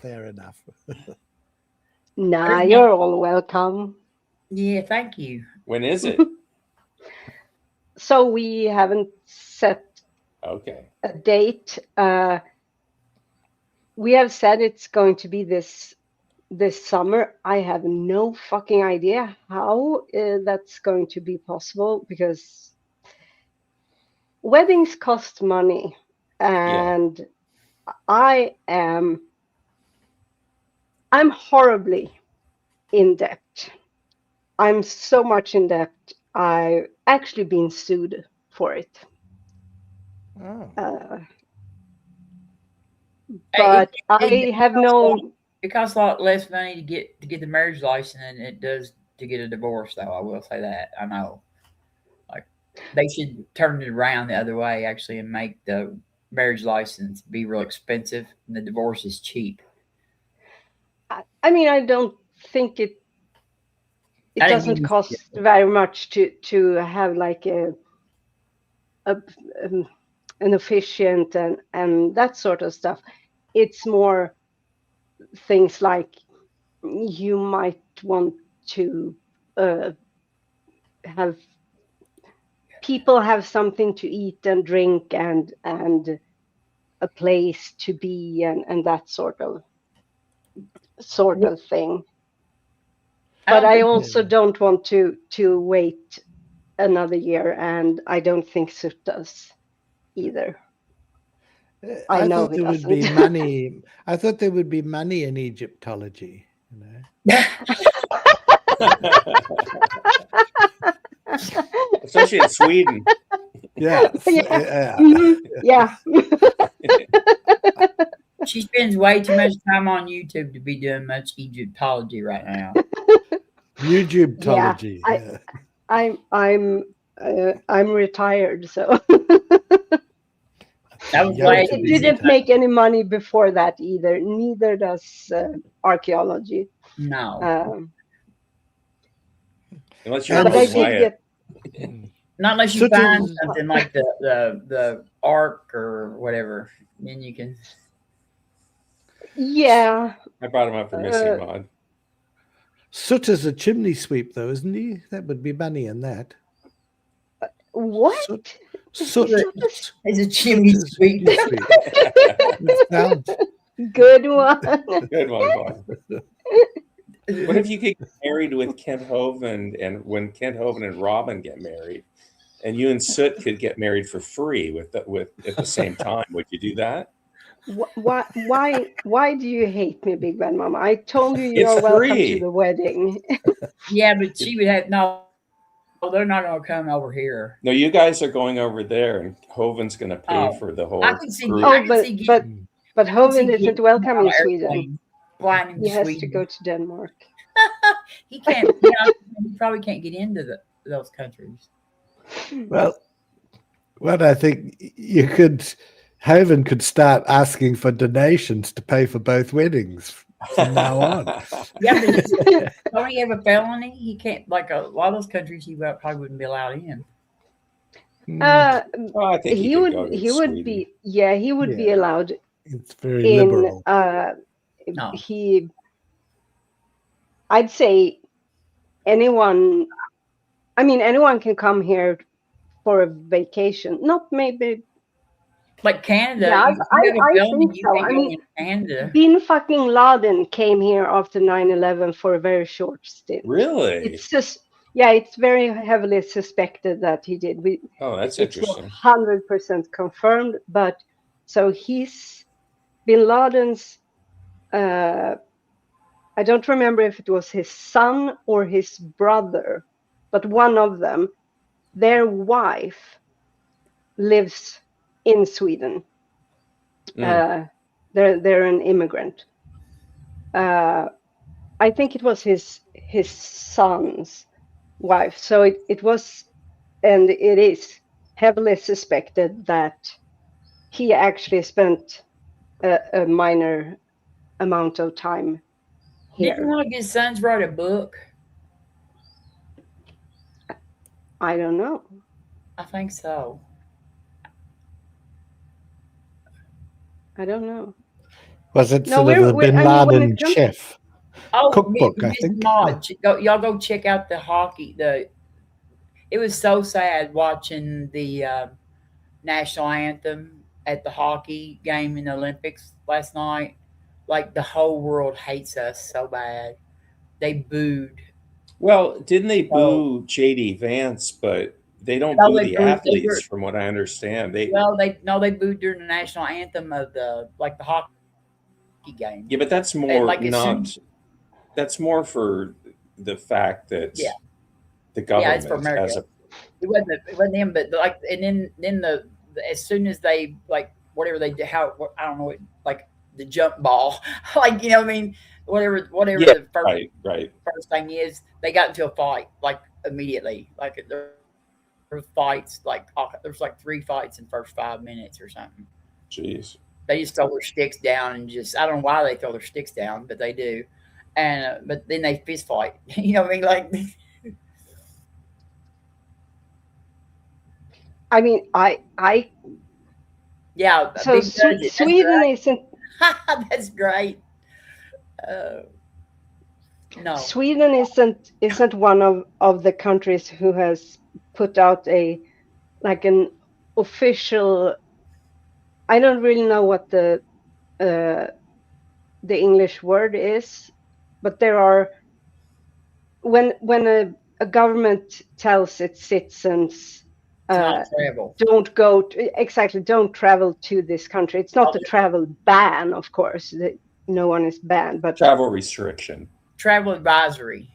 Fair enough. Nah, you're all welcome. Yeah, thank you. When is it? So we haven't set Okay. a date. We have said it's going to be this summer. I have no fucking idea how that's going to be possible because weddings cost money, and I'm horribly in debt. I'm so much in debt. I've actually been sued for it. Oh. But I have no. It costs a lot less money to get the marriage license than it does to get a divorce, though. I will say that. I know. Like they should turn it around the other way, actually, and make the marriage license be real expensive and the divorce is cheap. I mean, I don't think it doesn't cost very much to have like an officiant and that sort of stuff. It's more things like you might want to have people have something to eat and drink and a place to be and that sort of thing. But I also don't want to wait another year, and I don't think Soot does either. I know thought there would be money. I thought there would be money in Egyptology. You know? Especially in Sweden. Yeah. Yeah. She spends way too much time on YouTube to be doing much Egyptology right now. Egyptology. I'm I'm retired, so I was Young glad to it be didn't make any money before that either. Neither does archaeology. no, Unless you're And But I Gordon did Wyatt. get. not unless you Sort find of- something like the ark or whatever, then you can. Yeah. I brought him up for missing mod. Soot is a chimney sweep, though, isn't he? That would be money in that. What? Soot. Soot. It's a chimney is sweep. chimney sweep. It sounds. Good one. Good one, Bob. What if you could get married with Kent Hovind, and when Kent Hovind and Robin get married, and you and Soot could get married for free with at the same time? Would you do that? Why do you hate me, Big Bad Mama? I told you It's are welcome free. to the wedding. Yeah, but she would have no. They're not going to come over here. No, you guys are going over there, and Hovind's going to pay Oh, for the whole I can see. group. I can see. But Hovind see isn't getting welcome on in an Sweden. airplane, flying in He has to Sweden. go to Denmark. He can't. You know, he probably can't get into those countries. Well, what I think you could, Hovind could start asking for donations to pay for both weddings from now on. Yeah, but don't he have a felony? He can't. Like a lot of those countries, he probably wouldn't be allowed in. I think He could go would. to He would Sweden. be. Yeah, he would be Yeah. allowed It's very in. liberal. No. I'd say anyone. I mean, anyone can come here for a vacation. Not maybe. Like Canada, Yeah, you I have a felony, think you so. can't I go mean, in Canada. Bin fucking Laden came here after 9/11 for a very short stint. Really? It's just, yeah, it's very heavily suspected that he did. Oh, that's It's not interesting. 100% confirmed, but so Bin Laden's. I don't remember if it was his son or his brother, but one of them, their wife lives in Sweden. They're an immigrant. I think it was his son's wife. So it was, and it is heavily suspected that he actually spent a minor amount of time Didn't here. one of his sons write a book? I don't know. I think so. I don't know. Was it No, sort of a we're- Bin I mean, when Laden it comes- chef? Oh, Cookbook, I Miss think. Maud, y'all go check out the hockey. It was so sad watching the national anthem at the hockey game in the Olympics last night. Like the whole world hates us so bad. They booed. Well, didn't they boo JD Vance? But they don't No, boo they the booed- they athletes, were- from what I understand. They booed during the national anthem of the hockey game. Yeah, but that's more like as soon- not. That's more for the fact that Yeah. the Yeah, government it's for America. as a It wasn't them, but like, and then the as soon as they like whatever they did, I don't know, like the jump ball, like, you know what I mean, whatever Yeah, the first right. first thing is, they got into a fight like immediately. Like there were fights, like there's like 3 fights in the first 5 minutes or something. Jeez. They just throw their sticks down and just, I don't know why they throw their sticks down, but they do. And but then they fist fight. You know what I mean? Like, I mean, I yeah. so Big budget. That's Sweden great. isn't That's great. No. Sweden isn't one of the countries who has put out an official. I don't really know what the English word is, but there are when a government tells its citizens Not travel. don't travel to this country. It's not a travel ban, of course. No one is banned, but Travel restriction. Travel advisory.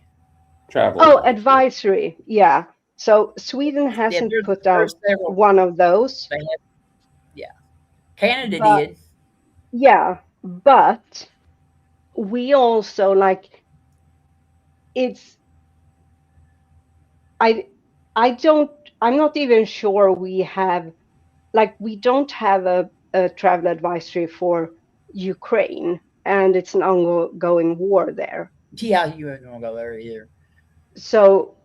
Travel. Oh, advisory. Yeah. So Sweden hasn't put out one of those. They have, yeah. Canada did. Yeah, but we also I'm not even sure we have, like, we don't have a travel advisory for Ukraine, and it's an ongoing war there. Yeah, you wouldn't want to go there either. So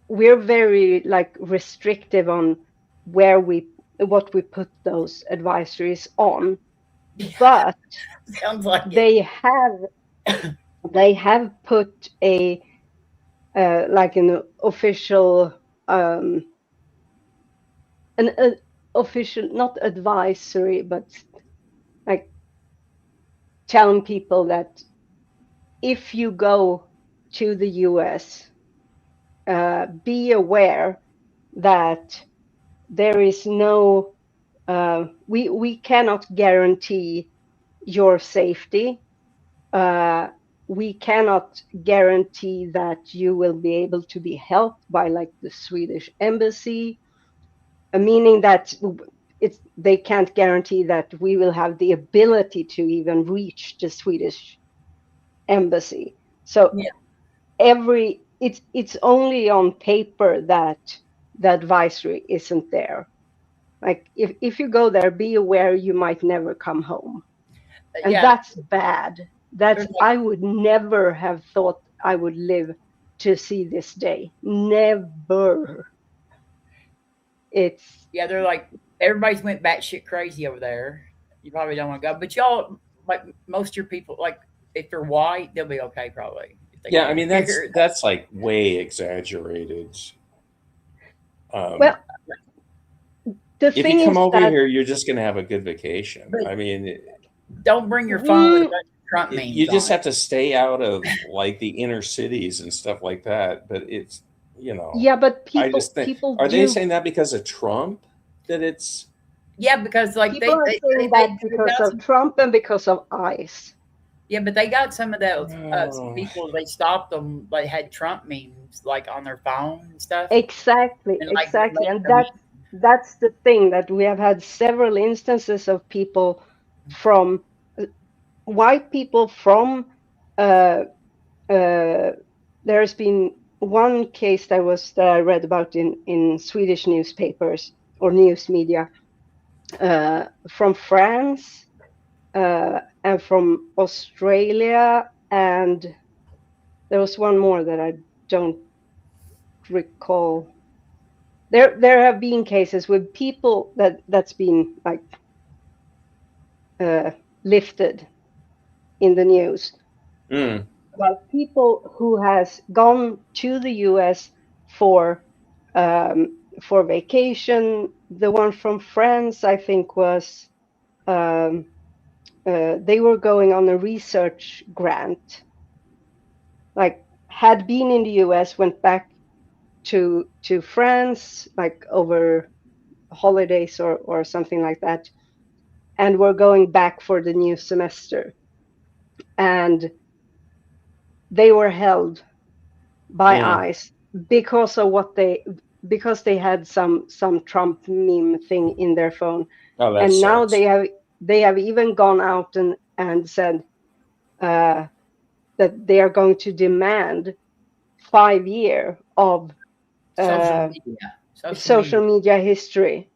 we're very like restrictive on what we put those advisories on. But Sounds like it. they have put a like an official an official, not advisory, but like telling people that if you go to the US, be aware that there is no we cannot guarantee your safety. We cannot guarantee that you will be able to be helped by like the Swedish embassy, meaning that they can't guarantee that we will have the ability to even reach the Swedish embassy. So Yeah. it's only on paper that the advisory isn't there. Like if you go there, be aware you might never come home. And Yeah, that's bad. That's, there's like, I would never have thought I would live to see this day. Never. It's yeah, they're like, everybody's went batshit crazy over there. You probably don't want to go, but y'all, like most of your people, like if they're white, they'll be okay probably. If they Yeah, get I mean here. that's like way exaggerated. well, the If thing you come is over that here, you're just going to have a good vacation. But I mean, don't bring your phone with a mm, bunch of Trump memes you just on have to stay out of like the inner cities and stuff like that. But it's, yeah, but I just think, people are they do saying that because of Trump that it's, Yeah, because like people are saying that they because got of some, Trump and because of ICE. yeah, but they got some of those some oh, people. They stopped them. They had Trump memes like on their phone and stuff, Exactly, and like exactly. made And them. that's the thing, that we have had several instances of people from white people from uh, there's been one case that I read about in Swedish newspapers or news media, from France, and from Australia, and there was one more that I don't recall. There have been cases with people that's been like lifted in the news, mm, about people who has gone to the US for vacation. The one from France, I think, was they were going on a research grant, like had been in the US, went back to France, like over holidays or something like that, and were going back for the new semester, and they were held by mm. ICE because of because they had some Trump meme thing in their phone, Oh, that and now sucks. they have even gone out and said that they are going to demand 5 years of Social uh, media. Social media. social media history.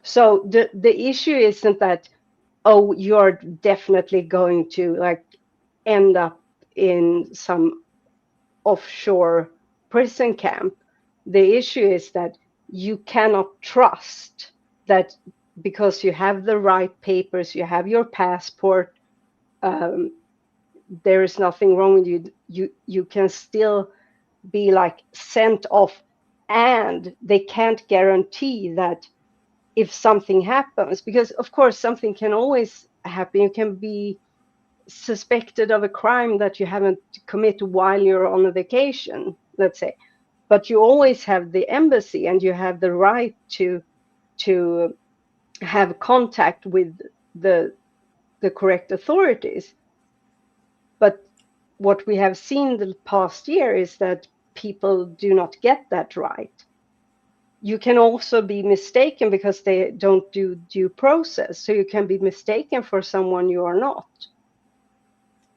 So the issue isn't that, oh, you're definitely going to like end up in some offshore prison camp. The issue is that you cannot trust that because you have the right papers, you have your passport, um, there is nothing wrong with you. You can still be like sent off, and they can't guarantee that if something happens, because of course something can always happen. You can be suspected of a crime that you haven't committed while you're on a vacation, let's say, but you always have the embassy and you have the right to have contact with the correct authorities. But what we have seen the past year is that people do not get that right. You can also be mistaken because they don't do due process, so you can be mistaken for someone you are not.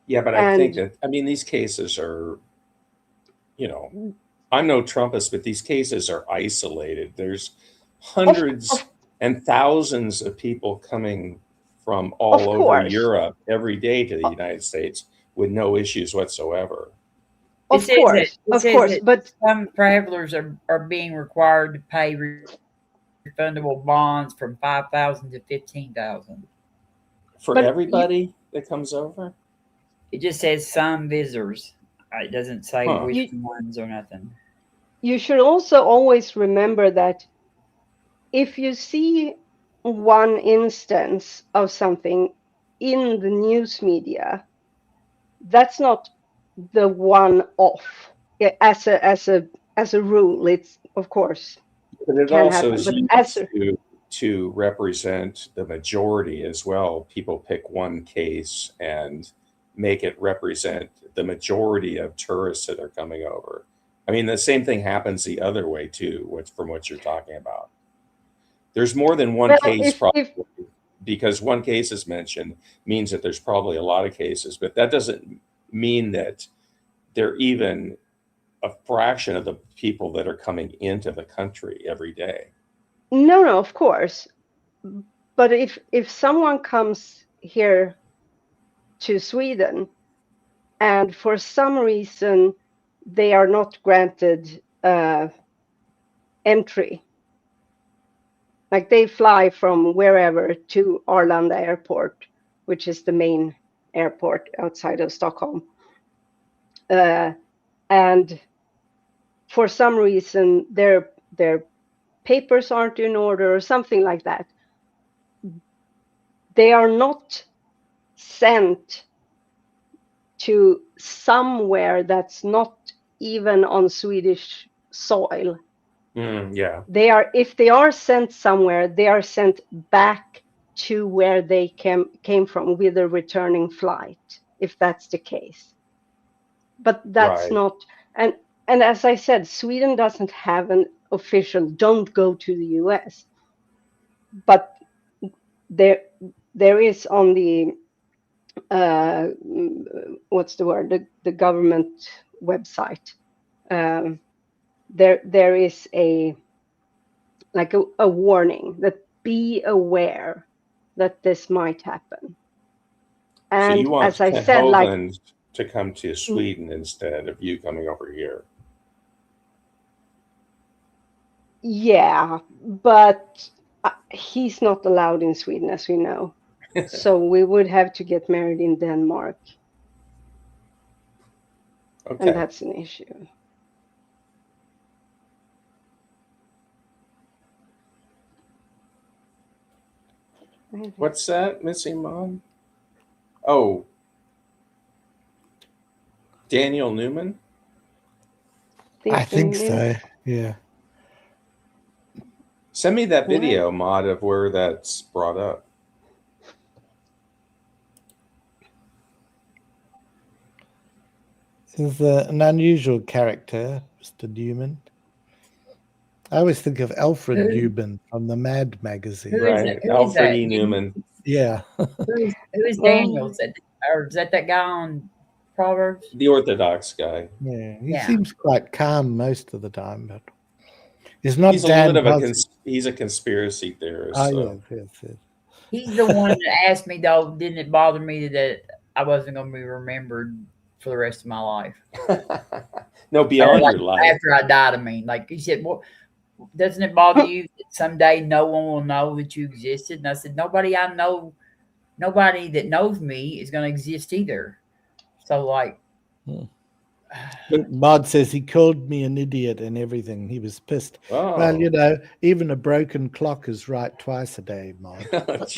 Yeah, but I think And that, I mean, these cases are, you know, I'm no Trumpist, but these cases are isolated. There's hundreds and thousands of people coming from all over course. Europe every day to the United States with no issues whatsoever. Of course, but some travelers are being required to pay refundable bonds from $5,000 to $15,000 for everybody that comes over. It just says some visitors. It doesn't say which ones or nothing. You should also always remember that if you see one instance of something in the news media, that's not the one off. As a rule, it's of course. But it also is used to represent the majority as well. People pick one case and make it represent the majority of tourists that are coming over. I mean, the same thing happens the other way too, from what you're talking about. There's more than one case probably, because one case is mentioned means that there's probably a lot of cases, but that doesn't mean that they're even a fraction of the people that are coming into the country every day. No, of course. But if someone comes here to Sweden and for some reason they are not granted entry, like they fly from wherever to Arlanda Airport, which is the main airport outside of Stockholm, and for some reason their papers aren't in order or something like that, they are not sent to somewhere that's not even on Swedish soil. If they are sent somewhere, they are sent back to where they came from with a returning flight, if that's the case. But that's not, and as I said, Sweden doesn't have an official "don't go to the US," but there is on the what's the word, the government website, there is a warning that be aware that this might happen. And so you want as I said, Hovind to come to Sweden instead of you coming over here. Yeah, but he's not allowed in Sweden, as we know. So we would have to get married in Denmark. Okay. And that's an issue. What's that, Missy Mom? Oh, Daniel Newman? I think so, yeah. Send me that video, Maud, of where that's brought up. This is an unusual character, Mr. Newman. I always think of Alfred Newman from the Mad magazine. Alfred E. Newman. Yeah. Who is Daniel? Is that guy on Proverbs? The Orthodox guy. Yeah, he seems quite calm most of the time, but he's not. He's a little bit of he's a conspiracy theorist. Oh, yes. He's the one that asked me, though, didn't it bother me that I wasn't going to be remembered for the rest of my life? No, beyond your life. After I died, I mean. Like, he said, well, doesn't it bother you that someday no one will know that you existed? And I said, nobody that knows me is going to exist either. So, like... Maud says he called me an idiot and everything. He was pissed. Oh. Well, even a broken clock is right twice a day, Maud.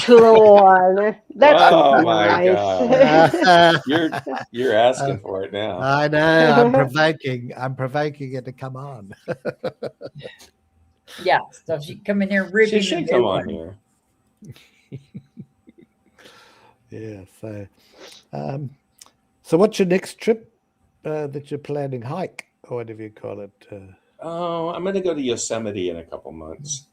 Lord, that's my God. You're asking for it now. I know. I'm provoking it to come on. Yeah, so she come in here ripping. She should come on here. Yeah. So what's your next trip that you're planning? Hike or whatever you call it? I'm going to go to Yosemite in a couple months.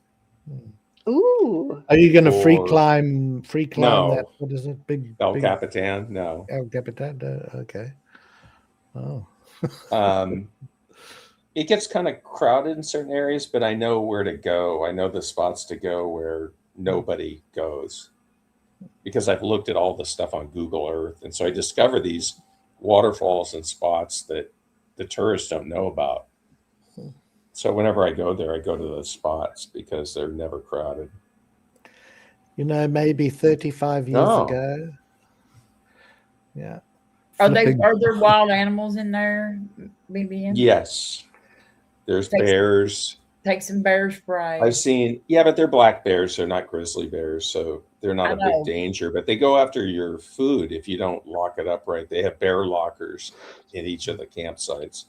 Ooh. Are you going to free climb no. that? What is it? El Capitan? No. El Capitan? Okay. Oh. it gets kind of crowded in certain areas, but I know where to go. I know the spots to go where nobody goes because I've looked at all the stuff on Google Earth. And so I discover these waterfalls and spots that the tourists don't know about. So whenever I go there, I go to those spots because they're never crowded. You know, maybe 35 years Oh. ago. Yeah. Are Flipping- there wild animals in there, BBM? Yes. There's Takes- bears. Take some bear spray. I've seen, yeah, but they're black bears. They're not grizzly bears. So they're not I a know. big danger, but they go after your food if you don't lock it up right. They have bear lockers in each of the campsites.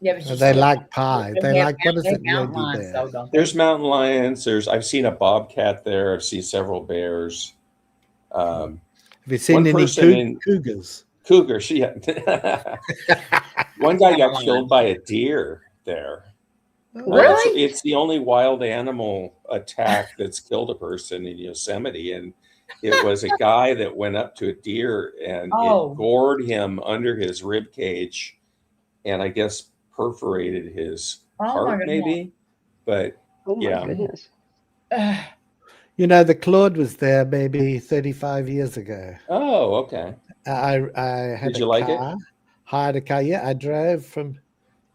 Yeah, but They like pie. They They have like, what is it? mountain lady lions, bear? though, don't they? There's mountain lions. I've seen a bobcat there. I've seen several bears. Have you seen one any person in- cougars? Cougars, yeah. One guy got killed by a deer there. Really? It's the only wild animal attack that's killed a person in Yosemite. And it was a guy that went up to a deer and Oh. it gored him under his rib cage and I guess perforated his Oh, my heart, goodness. maybe. But Oh my Yeah. goodness. You know, the Claude was there maybe 35 years ago. oh, okay. I had Did you like it? car, hired a car. Yeah, I drove from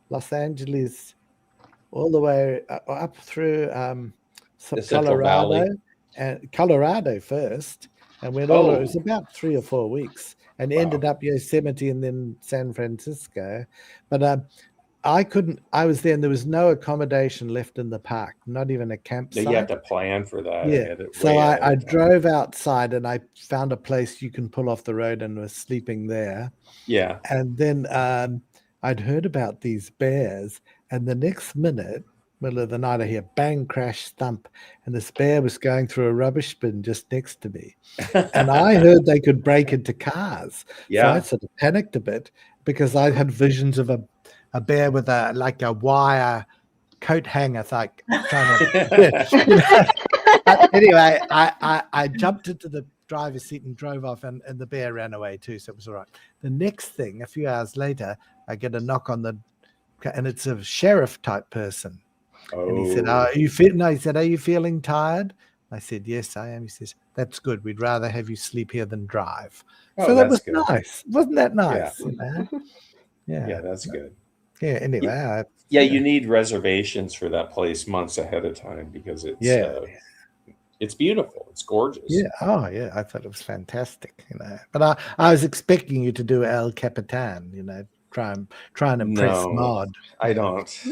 Los Angeles all the way up through The Central Colorado, Valley. and Colorado first, and went all. It was Oh. about 3 or 4 weeks, and Wow. ended up Yosemite and then San Francisco. But I couldn't. I was there, and there was no accommodation left in the park, not even a campsite. You have to plan for that. Yeah. ahead of- So way ahead I of time. drove outside and I found a place you can pull off the road and was sleeping there. Yeah. And then I'd heard about these bears, and the next minute, middle of the night, I hear bang, crash, thump, and this bear was going through a rubbish bin just next to me. And I heard they could break into cars. So I Yeah. sort of panicked a bit because I had visions of a bear with a wire coat hanger, like trying to. But anyway, I jumped into the driver's seat and drove off, and the bear ran away too, so it was all right. The next thing, a few hours later, I get a knock on the, and it's a sheriff type person, and he said, Oh. "Are you feeling?" No, he said, "Are you feeling tired?" I said, "Yes, I am." He says, "That's good. We'd rather have you sleep here than drive." Oh, So that that's was good. nice, wasn't that nice? You know? Yeah, Yeah. that's good. Yeah. Anyway, Yeah, you need reservations for that place months ahead of time because it's beautiful. It's gorgeous. Yeah. Oh, yeah. I thought it was fantastic. You know, but I was expecting you to do El Capitan. You know, try and impress No. Maud. I don't.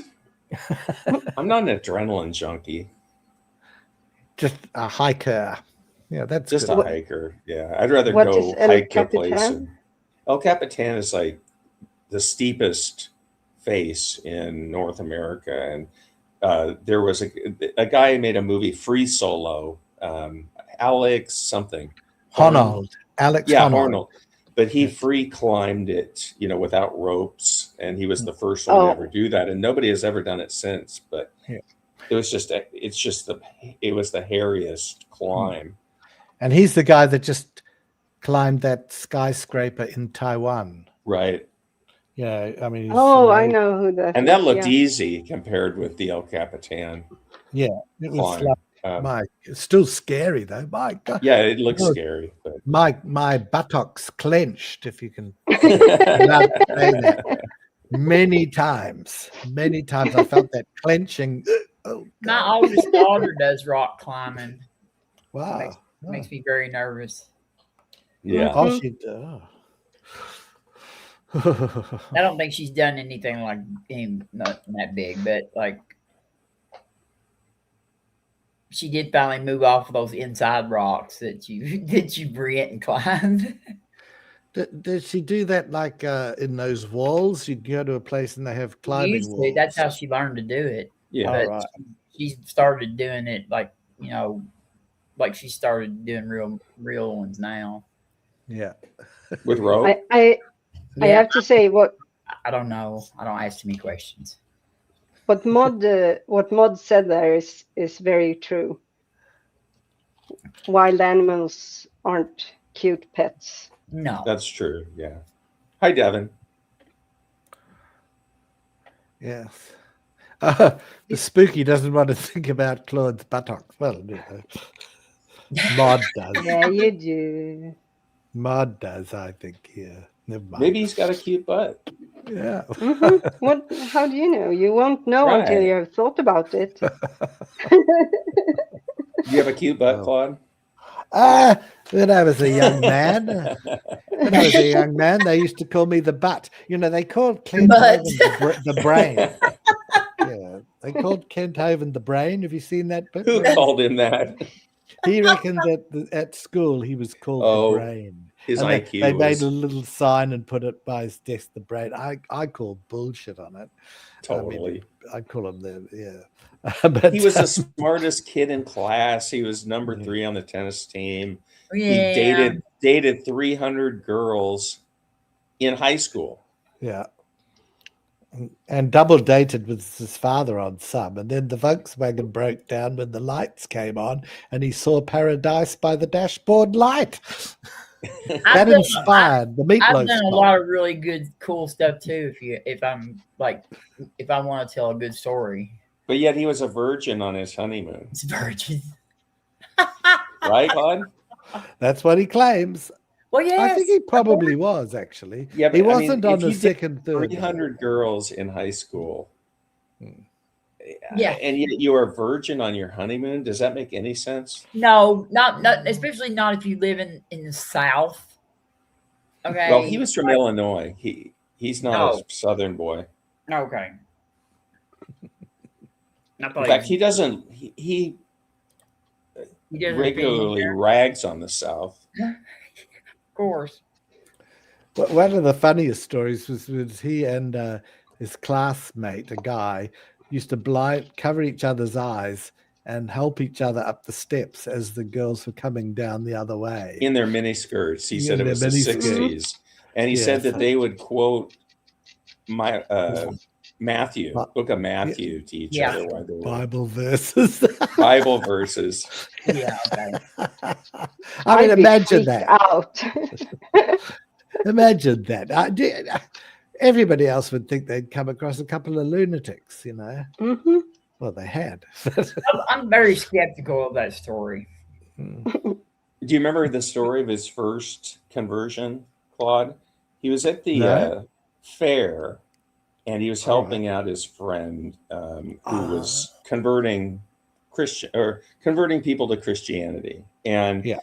I'm not an adrenaline junkie. Just a hiker. Yeah, that's Just good. a hiker. Yeah, I'd rather What go is El hike to a place. Capitan? El Capitan is like the steepest face in North America, and there was a guy who made a movie, Free Solo, Alex something. Honnold. Alex Yeah, Honnold. Arnold. But he free climbed it, without ropes, and he was the first one to ever do that, and nobody has ever done it since. But Yeah. it was it was the hairiest climb. And he's the guy that just climbed that skyscraper in Taiwan. Right. Yeah, I mean. he's Oh, I amazing. know who that And that is, looked yeah. easy compared with the El Capitan Yeah, it was climb. like it's still scary though. My God, Yeah, it looks Oh. scary, but my buttocks clenched, if you can. allowed to say that. Many times I felt that clenching. Oh, My God. oldest daughter does rock climbing. Wow. Makes me very nervous. yeah. Oh, she. Oh. I don't think she's done anything like him, not that big, but like she did finally move off of those inside rocks that you rent and climbed. Does she do that like in those walls? You go to a place and they have climbing Used to. walls. That's how she learned to do it. Yeah. But right. she started doing it like she started doing real ones now. Yeah. With rope. I Yeah, have to say what I don't know. I don't ask too many questions. what Mod said there is very true. Wild animals aren't cute pets. No. That's true. Yeah. Hi, Devin. Yes. The spooky doesn't want to think about Claude's buttocks. Well, Maud does. Yeah, you do. Maud does, I think. Yeah. Never mind. Maybe he's got a cute butt. Yeah. What? How do you know? You won't know until Right. you have thought about it. Do you have a cute butt, Claude? When I was a young man, they used to call me the butt. You know, they called Kent Butt. Hovind the brain. Yeah, they called Kent Hovind the brain. Have you seen that book? Who called him that? He reckoned that at school he was called the brain. His And IQ they made was a little sign and put it by his desk, the brain. I call bullshit on it. totally. I call him the but He was the smartest kid in class. He was number 3 on the tennis team. Yeah. He dated 300 girls in high school. Yeah. And double dated with his father on some. And then the Volkswagen broke down when the lights came on and he saw paradise by the dashboard light. That inspired the meatloaf. I've done a lot of really good, cool stuff too. If I want to tell a good story. But yet he was a virgin on his honeymoon. It's virgin. Right, Claude? That's what he claims. Well, yes. I think he probably was, actually. Yeah, but he wasn't on if the you did second, third. 300 girls in high school. Yeah. And yet you are a virgin on your honeymoon. Does that make any sense? No, not especially not if you live in the South. Okay. Well, he was from Illinois. He's not a Southern boy. Okay. In fact, he doesn't. He regularly rags on the South. Of course. But one of the funniest stories was he and his classmate, a guy, used to cover each other's eyes and help each other up the steps as the girls were coming down the other way. In their miniskirts. He said it was the 60s. And he said that they would quote Matthew, book of Matthew to each other while they were Bible verses. Bible verses. Yeah, okay. I mean, imagine that. Out. Imagine that. Everybody else would think they'd come across a couple of lunatics, you know. Mm-hmm. Well, they had. I'm very skeptical of that story. Do you remember the story of his first conversion, Claude? He was at the fair, and he was helping out his friend who was converting people to Christianity. And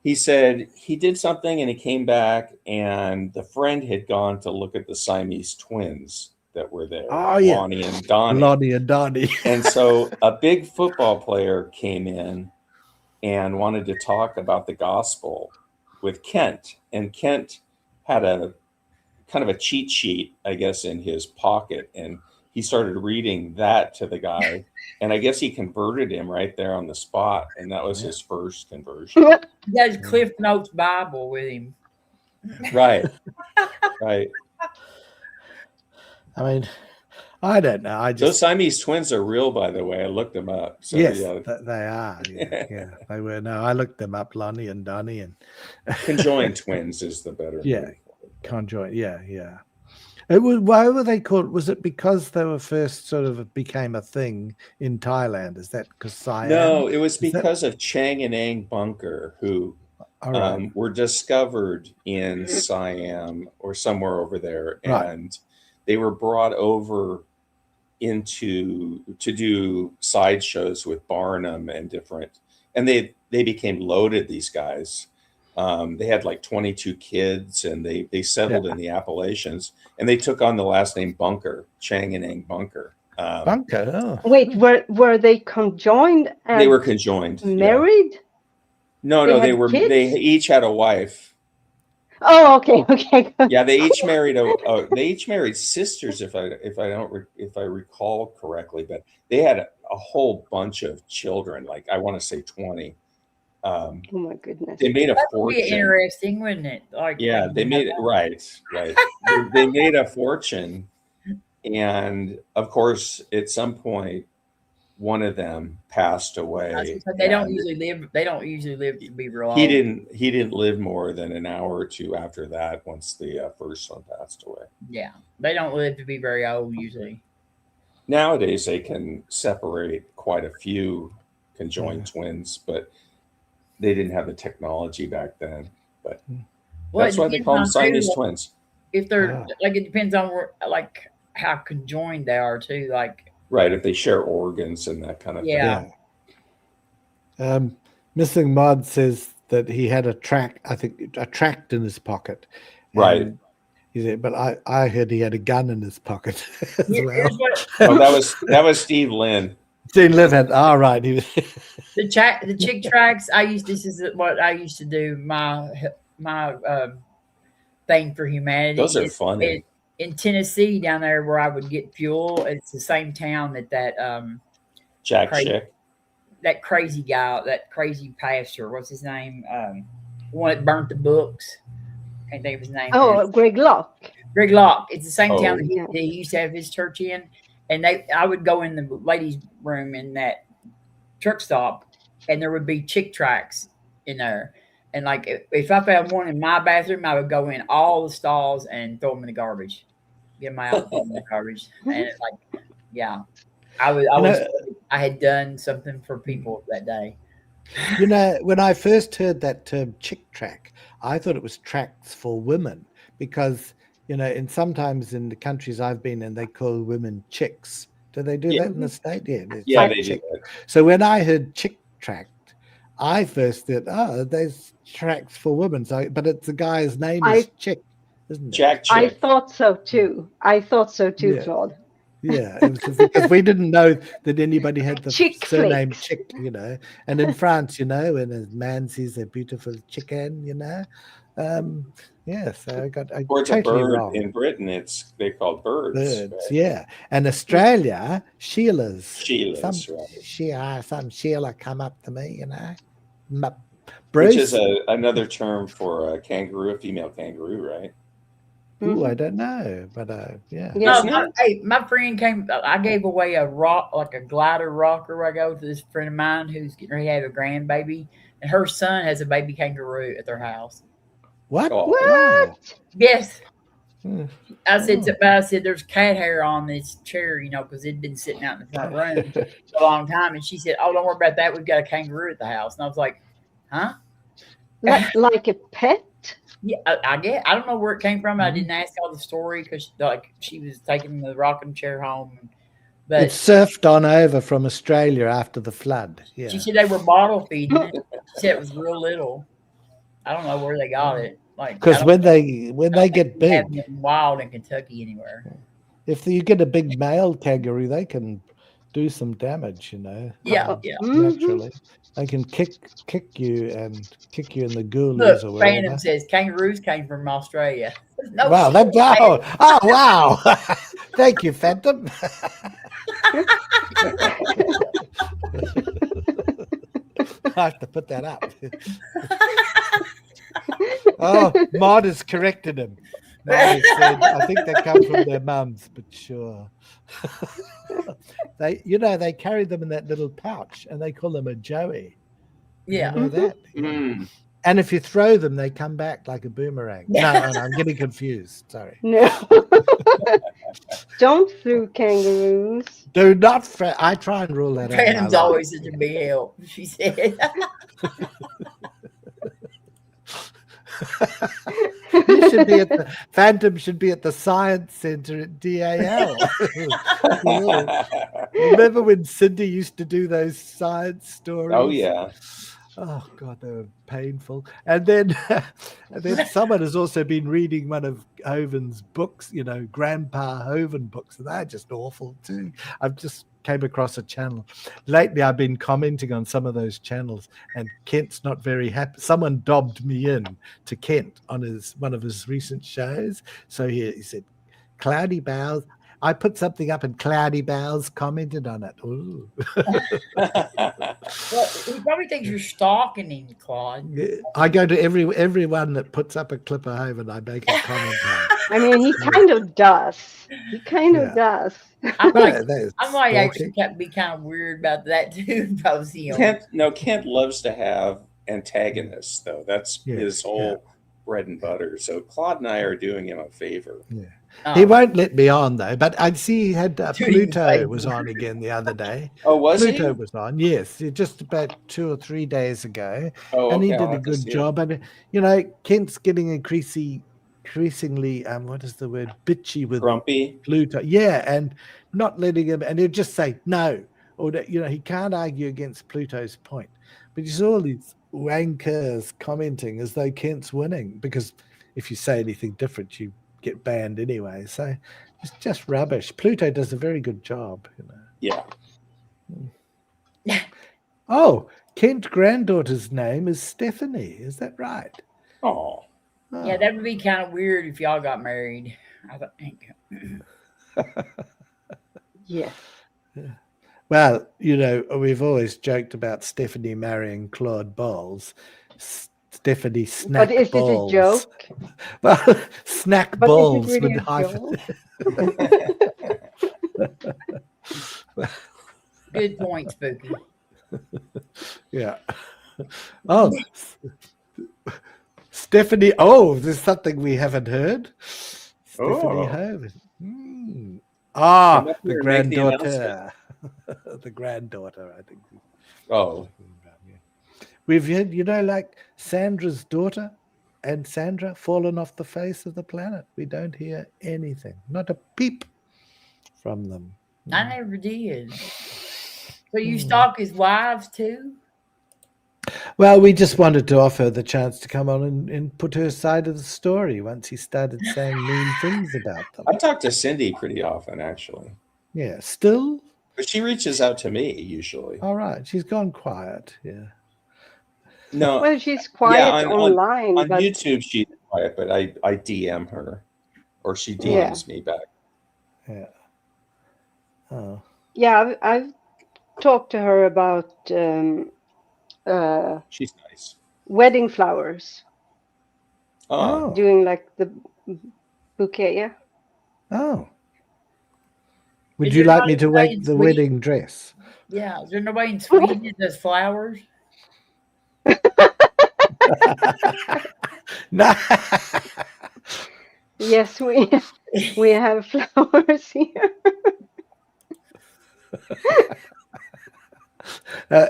he said he did something and he came back and the friend had gone to look at the Siamese twins that were there. Lonnie and Donnie. And so a big football player came in and wanted to talk about the gospel with Kent. And Kent had a kind of a cheat sheet, I guess, in his pocket. And he started reading that to the guy. And I guess he converted him right there on the spot. And that was his first conversion. He has Cliff Notes Bible with him. Right. Right. I mean, I don't know. Those Siamese twins are real, by the way. I looked them up. So yes, they are. Yeah, they were. No, I looked them up, Lonnie and Donnie. And conjoined twins is the better name. Conjoined. Yeah. Why were they called? Was it because they were first sort of became a thing in Thailand? Is that because Siam? No, it was because of Chang and Ang Bunker, who were discovered in Siam or somewhere over there, and they were brought over to do sideshows with Barnum and different, and they became loaded. These guys. They had like 22 kids, and they settled in the Appalachians, and they took on the last name Bunker, Chang and Ang Bunker. Bunker. Oh. Wait, were they conjoined? And they were conjoined. Married? Yeah. No, they were. Kids? They each had a wife. Oh, okay. Yeah, they each married they each married sisters, if I recall correctly. But they had a whole bunch of children. Like I want to say 20. Oh my goodness! They made a That fortune. would be interesting, wouldn't it? They made it right. They made a fortune, and of course, at some point, one of them passed away. They don't usually live. They don't usually live to be real old. He didn't live more than an hour or two after that. Once the first one passed away. Yeah, they don't live to be very old usually. Nowadays, they can separate quite a few conjoined twins, but they didn't have the technology back then. But Well, that's it why they depends call them on Siamese too, twins. if they're Ah. like, it depends on where, like how conjoined they are too. Like, Right, if they share organs and that kind of Yeah. Missing Mod says that he had a tract in his pocket. Right. And he said, but I heard he had a gun in his pocket as well. here's what thing. Oh, that was Steve Lynn. Dean Liv had, right. He was the chick tracks. This is what I used to do. My thing for humanity. Those are funny. In Tennessee, down there where I would get fuel, it's the same town that Jack crazy- Chick. that crazy guy, that crazy pastor. What's his name? The one that burnt the books. Can't think of his name. Oh, Greg Locke. Greg Locke. It's the same Oh. town that Yeah. he used to have his church in. And I would go in the ladies' room in that truck stop, and there would be chick tracks in there. And like if I found one in my bathroom, I would go in all the stalls and throw them in the garbage. Get them out, throw them in the garbage. And I had done something for people that day. when I first heard that term chick track, I thought it was tracts for women because, sometimes in the countries I've been in, they call women chicks. Do they do that in the state? Yeah. Yeah, they do that. So when I heard chick tract, I first thought, there's tracts for women. So, but it's the guy's name is Chick, isn't it? Jack Chick. I thought so too. Yeah. Claude. Yeah, it was because we didn't know that anybody had the Chick surname flicks. Chick, And in France, when a man sees a beautiful chicken, so I got Or it's a totally bird. wrong. In Britain, they call birds. Birds, right? yeah. And Australia, Sheilas. Sheilas, Some Sheila come up to me, Which Bruce. is another term for a kangaroo, a female kangaroo, right? Ooh, I don't know, but yeah. Yeah. No, my friend came. I gave away a rock, like a glider rocker. I go to this friend of mine who's getting ready to have a grandbaby, and her son has a baby kangaroo at their house. What? Oh. Wow. Yes, Hmm. I said there's cat hair on this chair, because it'd been sitting out in the front room for a long time. And she said, "Oh, don't worry about that. We've got a kangaroo at the house." And I was like, "Huh?" Like a pet? Yeah, I guess I don't know where it came from. I didn't ask all the story because she was taking the rocking chair home, but It surfed on over from Australia after the flood. Yeah. she said they were bottle feeding it. She said it was real little. I don't know where they got it. Like, Because when they get they have big, them wild in Kentucky anywhere. if you get a big male kangaroo, they can do some damage, Yeah. naturally. They can kick you and kick you in the goolies Look, or wherever. Phantom says kangaroos came from Australia. No Wow, shit. wow. Thank you, Phantom. I have to put that up. Oh, Maud has corrected him. Maud has said, I think they come from their mums, but sure. They carry them in that little pouch and they call them a joey. Yeah. You know that? Mm. And if you throw them, they come back like a boomerang. No, I'm getting confused. Sorry. No. Don't throw kangaroos. Do not. I try and rule that out. Phantom's always such a big help, she said. You should be Phantom should be at the Science Center at DAL. Remember when Cindy used to do those science stories? Oh yeah. Oh God, they were painful. And then someone has also been reading one of Hovind's books, Grandpa Hovind books, and they're just awful too. I've just came across a channel. Lately I've been commenting on some of those channels, and Kent's not very happy. Someone dobbed me in to Kent on one of his recent shows. So he said, Cloudy Bowles. I put something up and Cloudy Bowles commented on it. Ooh. Well, he probably thinks you're stalking him, Claude. I go to everyone that puts up a clip of Hovind, I make a comment on. I mean, he kind of does. He kind of does. I might Stalking. actually be kind of weird about that too, if I was him. Kent loves to have antagonists, though. That's his whole bread and butter. So Claude and I are doing him a favor. Yeah. Oh, He won't let me on though, but I see he had Doing Pluto fine. was on again the other day. Oh, was Pluto he? was on, yes, just about 2 or 3 days ago, Oh, and he okay. I'll did a have to good see it. job. And Kent's getting increasingly, what is the word, bitchy with Grumpy. Pluto, yeah, and not letting him, and he'll just say no, or that, he can't argue against Pluto's point, but he's all these wankers commenting as though Kent's winning, because if you say anything different, you get banned anyway. So it's just rubbish. Pluto does a very good job. Yeah. Oh, Kent granddaughter's name is Stephanie. Is that right? Oh. yeah, that would be kind of weird if y'all got married. I think. Yes. Well, we've always joked about Stephanie marrying Claude Bawles. Stephanie Snack But is it a Balls. joke? Well, snack But is balls it really with a hyphen. joke? Good point, Spooky. Yeah. Oh, Stephanie. Oh, there's something we haven't heard. Stephanie Oh. Hovind. Come up The here and make the granddaughter. The granddaughter, I think. Oh. We've had, like Sandra's daughter and Sandra fallen off the face of the planet. We don't hear anything, not a peep from them. I never did. So you stalk his wives too? Well, we just wanted to offer her the chance to come on and put her side of the story once he started saying mean things about them. I talk to Cindy pretty often, actually. Yeah, still? But she reaches out to me usually. All right, she's gone quiet, yeah. No. Well, she's quiet online. On but YouTube, she's quiet, but I DM her, or she DMs me back. Yeah. Oh. Yeah, I've talked to her about She's nice. wedding flowers, Oh. doing like the bouquet. Yeah. Oh. Would Is you there like me to nobody make in the Sweden? wedding dress? Yeah. Is there nobody in Sweden that does flowers? No. Yes, we have flowers here.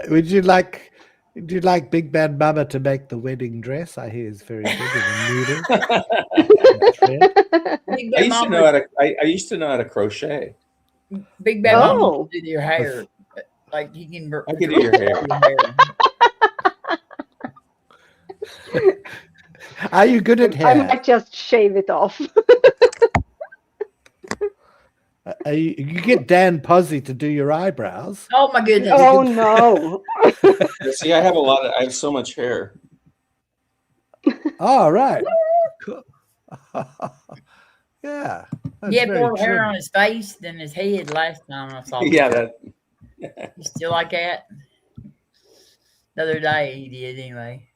Would you like Big Bad Mama to make the wedding dress? I hear it's very good in a noodle. Big I Bad used to Mama, know how to. I used to know how to crochet. Big Bad Mama Oh. will do your hair. Like he can. I can do your hair. Are you good at I hair? might just shave it off. You get Dan Posey to do your eyebrows. Oh my goodness! Oh no. You see, I have so much hair. Oh, right. Cool. Yeah. He had very more hair trim. on his face than his head last time I saw him. Yeah, that. He's still like that. The other day he did anyway.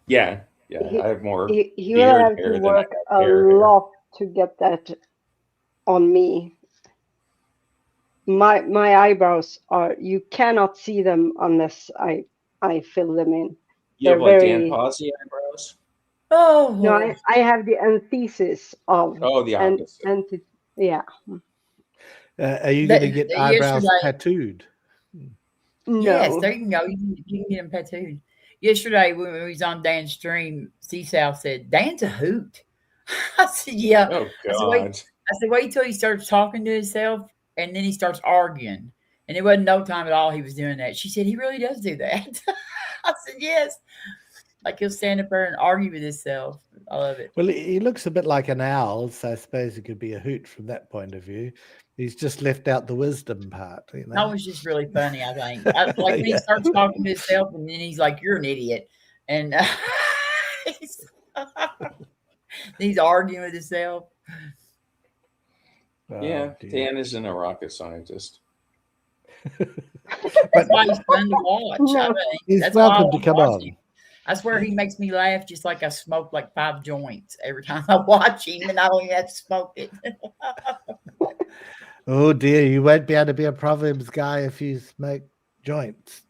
Yeah, I have more. He will beard have hair to than I work have a hair. lot to get that on me. My eyebrows you cannot see them unless I fill them in. You have They're like Dan very- Posey eyebrows. Oh No, I have the antithesis of Oh, the opposite. yeah. Are you going to get eyebrows yesterday- tattooed? No. Yes, there you can go. You can get them tattooed. Yesterday when we was on Dan's stream, C-South said, "Dan's a hoot." I said, "Yeah." Oh I God. said, "Wait till he starts talking to himself, and then he starts arguing." And it wasn't no time at all he was doing that. She said, "He really does do that." I said, "Yes." Like he'll stand up there and argue with himself. I love it. Well, he looks a bit like an owl, so I suppose he could be a hoot from that point of view. He's just left out the wisdom part. That was just really funny, I think. Like when he starts talking to himself, and then he's like, "You're an idiot," and he's arguing with himself. Yeah, dear. Dan isn't a rocket scientist. That's why he's fun to watch. No. I think. He's That's why I welcome to wanna come watch on. him. I swear he makes me laugh just like I smoke like 5 joints every time I watch him, and I don't even have to smoke it. Oh dear, you won't be able to be a Proverbs guy if you smoke joints.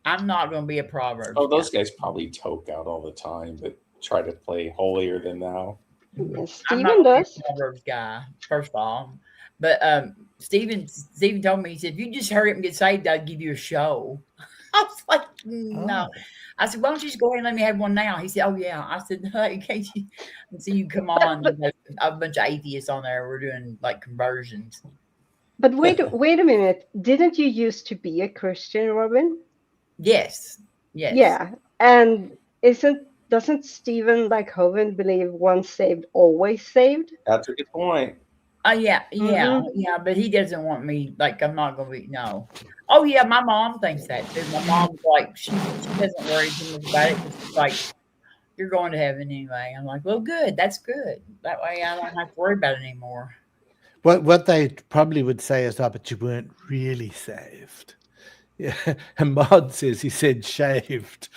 I'm not going to be a proverb. Oh, those guys probably toke out all the time, but try to play holier than thou. Yes, I'm Stephen not a does. Proverbs guy, first of all. But Stephen told me, he said, if you just hurry up and get saved, I'll give you a show. I was like, no. Oh. I said, why don't you just go ahead and let me have one now? He said, oh, yeah. I said, no, in case you see you come on. There's a bunch of atheists on there. We're doing like conversions. But wait a minute. Didn't you used to be a Christian, Robin? Yes. Yes. Yeah. And doesn't Stephen like Hovind believe once saved, always saved? That's a good point. Yeah. But he doesn't want me, like, I'm not going to be, no. Oh, yeah, my mom thinks that too. My mom's like, she doesn't worry too much about it because she's like, you're going to heaven anyway. I'm like, well, good. That's good. That way I don't have to worry about it anymore. What they probably would say is, oh, but you weren't really saved. Yeah. And Maud says he said shaved.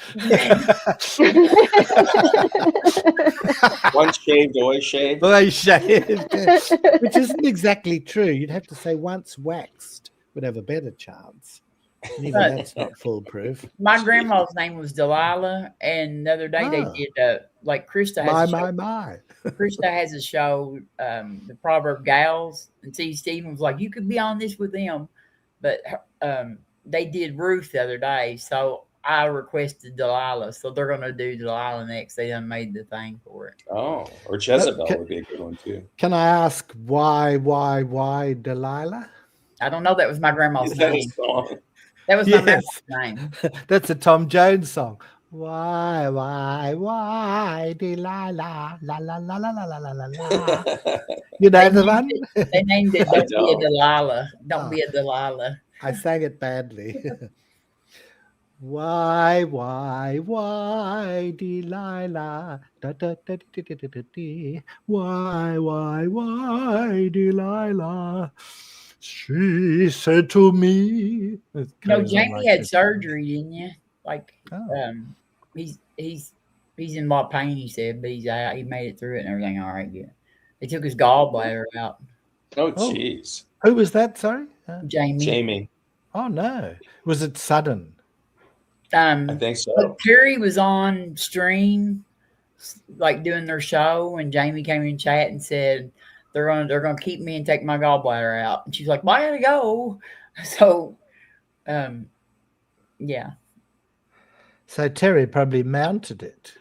Once shaved, always shaved. Always shaved. Yeah. Which isn't exactly true. You'd have to say once waxed would have a better chance. And even that's not foolproof. My grandma's name was Delilah, and the other day they did like Krista has My. Krista has a show, the Proverb Gals, and see Stephen was like, you could be on this with them, but they did Ruth the other day, so I requested Delilah, so they're going to do Delilah next. They done made the thing for it. Oh, or Jezebel would be a good one too. Can I ask why Delilah? I don't know. That was my grandma's Is that a name. song? That was my grandma's name. That's a Tom Jones song. Why, Delilah, la la la la la la la la la. You know the one? They named it Don't Be a Delilah. Don't be a Delilah. I sang it badly. Why, Delilah? Da, da, da, da, da, da, da, da. Why, Delilah? She said to me. No, Jamie had surgery, didn't you? Like, he's in a lot of pain, he said, but he's out. He made it through it and everything all right. Yeah. They took his gallbladder out. Oh, jeez. Who was that? Sorry? Jamie. Oh, no. Was it sudden? I think so. But Terry was on stream, like doing their show, and Jamie came in chat and said they're gonna keep me and take my gallbladder out. And she's like, "Well, I gotta go." So, yeah. So Terry probably mounted it.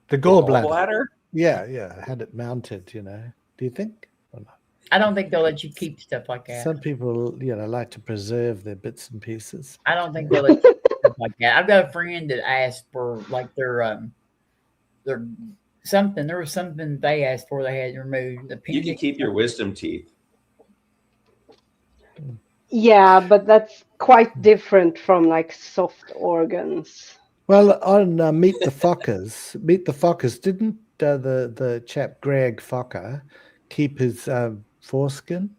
The gallbladder. Yeah, had it mounted. You know. Do you think? Or not? I don't think they'll let you keep stuff like that. Some people, like to preserve their bits and pieces. I don't think they'll let you keep stuff like that. I've got a friend that asked for like their something. There was something they asked for. They had removed. You can keep your wisdom teeth. Yeah, but that's quite different from like soft organs. Well, on Meet the Fockers, didn't the chap Greg Fokker keep his foreskin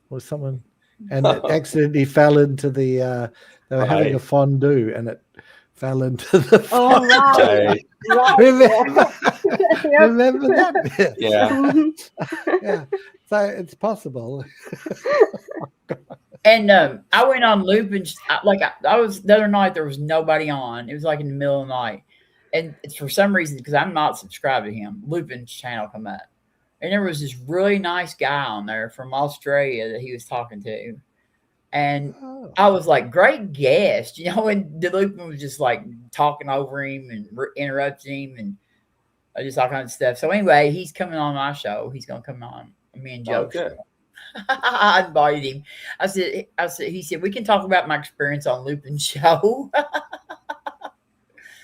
or someone, and it accidentally fell into the they were having a fondue and it fell into the fondue. Right. Remember that bit? Yeah. So it's possible. And I went on Lupin's, I was, the other night there was nobody on. It was like in the middle of the night. And it's for some reason, because I'm not subscribed to him, Lupin's channel come up. And there was this really nice guy on there from Australia that he was talking to. And I was like, great guest, and Lupin was just like talking over him and interrupting him and just all kinds of stuff. So anyway, he's coming on my show. He's going to come on me and Joe. Good. I invited him. I said, he said, we can talk about my experience on Lupin's show.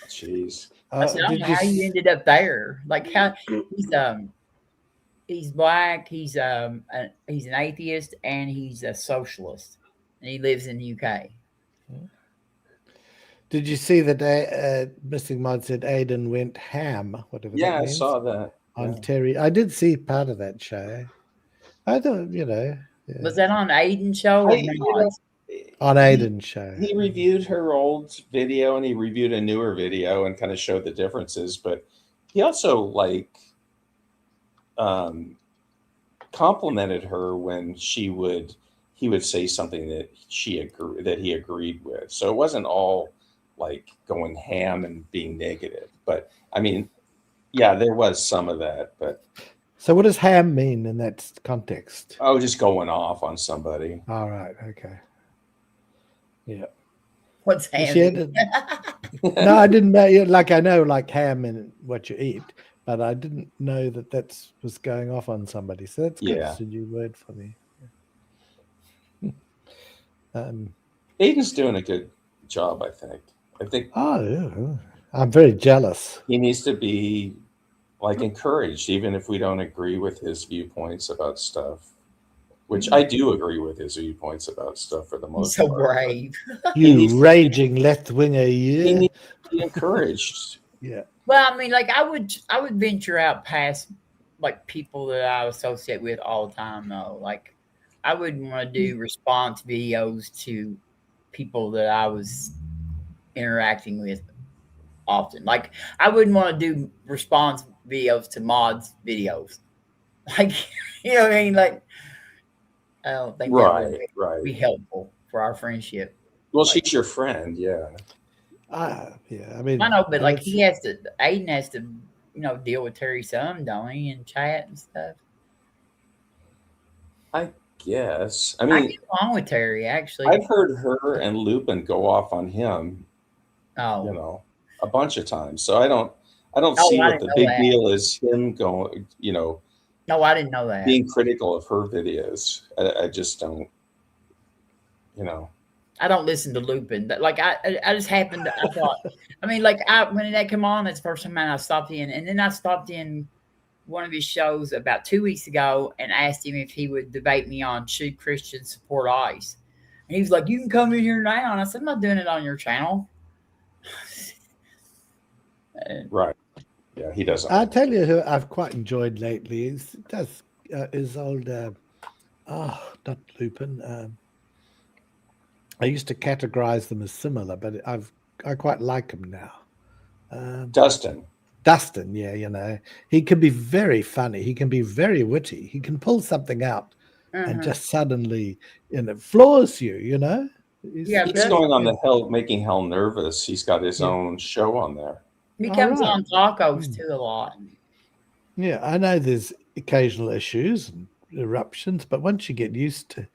Jeez. I said, I don't know how you ended up there. Like how he's black, he's an atheist, and he's a socialist, and he lives in the UK. Did you see that Missing Mod said Aiden went ham? Whatever. Yeah, that I saw that on Terry. I did see part of that show. I thought, Yeah. Was that on Aiden's show? On Aiden's show. He reviewed her old video and he reviewed a newer video and kind of showed the differences, but he also complimented her when he would say something that he agreed with. So it wasn't all like going ham and being negative. But I mean, yeah, there was some of that, but So what does ham mean in that context? I was just going off on somebody. All right. Okay. Yeah. What's She ham? had no, I didn't know. Yeah, like I know, like ham and what you eat, but I didn't know that was going off on somebody. So that's good. Yeah. It's a new word for me. Aiden's doing a good job, I think. Oh, yeah. I'm very jealous. He needs to be like encouraged, even if we don't agree with his viewpoints about stuff. Which I do agree with his viewpoints about stuff for the most So part. brave. You raging left winger, He yeah. needs to be encouraged. Yeah. Well, I mean, like I would venture out past like people that I associate with all the time though. Like I wouldn't want to do response videos to people that I was interacting with often. Like I wouldn't want to do response videos to mods videos. Like you know what I mean? Like I don't think that would be helpful for our friendship. Well, Like, she's your friend, yeah. Yeah. I mean, I know, but like Aiden has to, deal with Terry some, don't he, and chat and stuff. I guess. I I mean, get along with Terry actually. I've heard her and Lupin go off on him, Oh, a bunch of times. So I don't see I what the didn't know big that. deal is him going, No, I didn't know that. being critical of her videos. I just don't, I don't listen to Lupin. But like I just happened to, I thought, I mean, like when that came on, that's the first time I stopped in, and then I stopped in one of his shows about 2 weeks ago and asked him if he would debate me on should Christians support ICE, and he was like, "You can come in here now," and I said, "I'm not doing it on your channel." Right. Yeah, he doesn't. I'll tell you who I've quite enjoyed lately is old not Lupin. I used to categorize them as similar, but I quite like him now. Dustin, yeah, he can be very funny. He can be very witty. He can pull something out and just suddenly, floors you, He's going on the Making Hell Nervous. He's got his own show on there. He comes on tacos too a lot. Yeah, I know there's occasional issues and eruptions, but once you get used to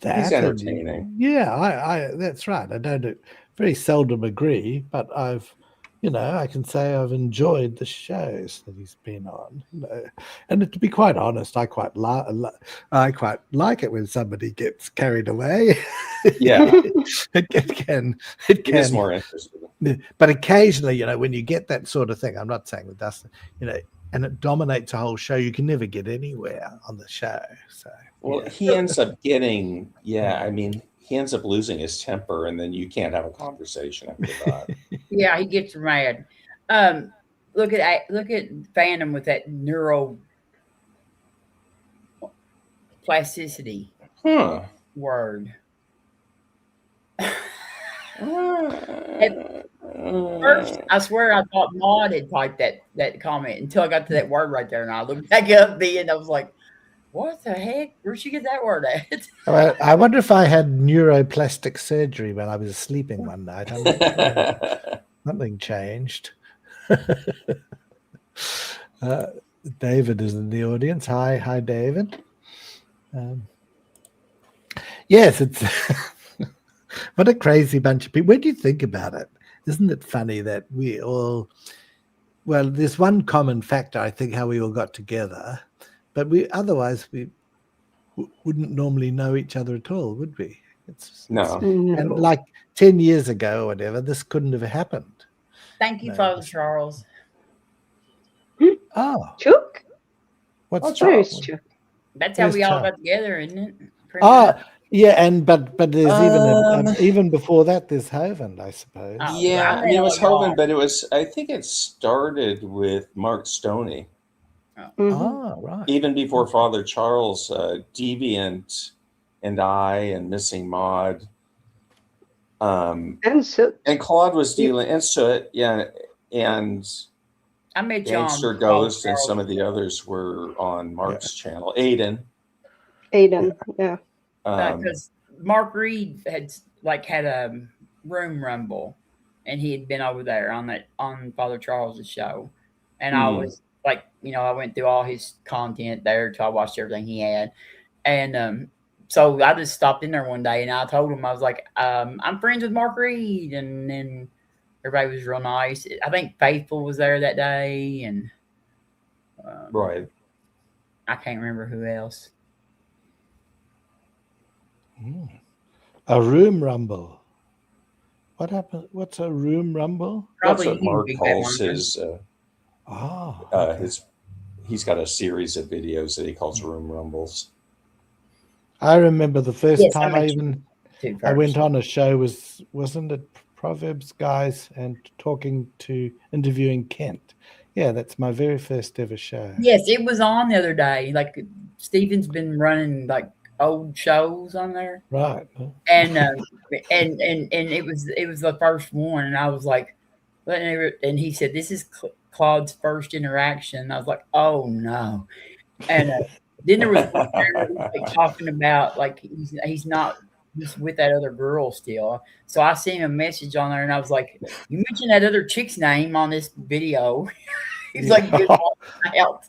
that, he's entertaining. I that's right. I don't very seldom agree, but I can say I've enjoyed the shows that he's been on. And to be quite honest, I quite like it when somebody gets carried away. Yeah, it is more interesting. But occasionally, when you get that sort of thing, I'm not saying with Dustin, and it dominates a whole show, you can never get anywhere on the show. So he ends up getting, he ends up losing his temper, and then you can't have a conversation after that. Yeah, he gets mad. Look at fandom with that neuroplasticity word. At first, I swear I thought Maud had typed that comment until I got to that word right there, and I looked back up and I was like, "What the heck? Where'd she get that word at?" Well, I wonder if I had neuroplastic surgery when I was sleeping one night. I'm not sure. Something changed. David is in the audience. Hi, David. Yes, it's what a crazy bunch of people. When do you think about it? Isn't it funny that we all? Well, there's one common factor, I think, how we all got together, but otherwise we wouldn't normally know each other at all, would we? No. And like 10 years ago or whatever, this couldn't have happened. Thank you, Father Charles. Oh, Chuck? what's Charles? That's how we all got together, isn't it? Yeah, but there's even before that, there's Hovind, I suppose. It was Hovind, but I think it started with Mark Stoney. Right. Even before Father Charles, Deviant and I and Missing Maud. And Soot. And Claude was dealing, and Soot, and I met Gangster Ghost and some of the others were on Mark's channel. Aiden, yeah. Because Mark Reed had a room rumble, and he had been over there on Father Charles's show, and I was like, I went through all his content there, so I watched everything he had, and so I just stopped in there one day, and I told him, I was like, I'm friends with Mark Reed, and then everybody was real nice. I think Faithful was there that day, and Right. I can't remember who else. A room rumble. What happened? What's a room rumble? Probably That's what you, Mark Big Bad calls Wonder. his. Okay. He's got a series of videos that he calls room rumbles. I remember the first Yes, time I I met you even too I went first. on a show wasn't it Proverbs guys and interviewing Kent. Yeah, that's my very first ever show. Yes, it was on the other day. Like Steven's been running like old shows on there, Right. and it was the first one, and I was like, and he said, "This is Claude's first interaction." I was like, "Oh no!" And then there was one there that was, like, talking about like he's not. He's with that other girl still. So I sent him a message on there, and I was like, "You mentioned that other chick's name on this video." He's like, "Good out."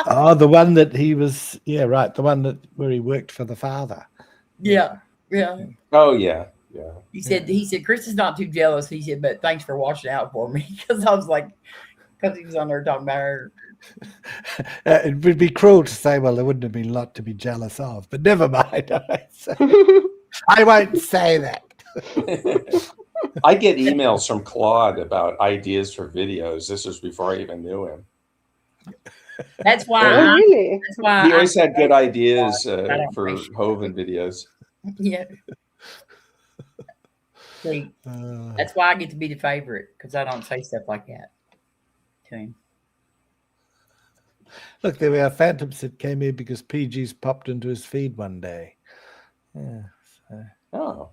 Oh, the one that he was, yeah, right. The one where he worked for the father. Yeah. Oh yeah. He said, Chris is not too jealous. He said, but thanks for watching out for me. Because I was like, because he was on there talking about her. It would be cruel to say, well, there wouldn't have been a lot to be jealous of, but never mind. I won't say that. I get emails from Claude about ideas for videos. This was before I even knew him. That's why. Oh, really? That's why He always had good ideas don't for appreciate Hovind videos. Yeah. See, that's why I get to be the favorite, because I don't say stuff like that to him. Look, there were phantoms that came here because PG's popped into his feed one day. Yeah. So. Oh.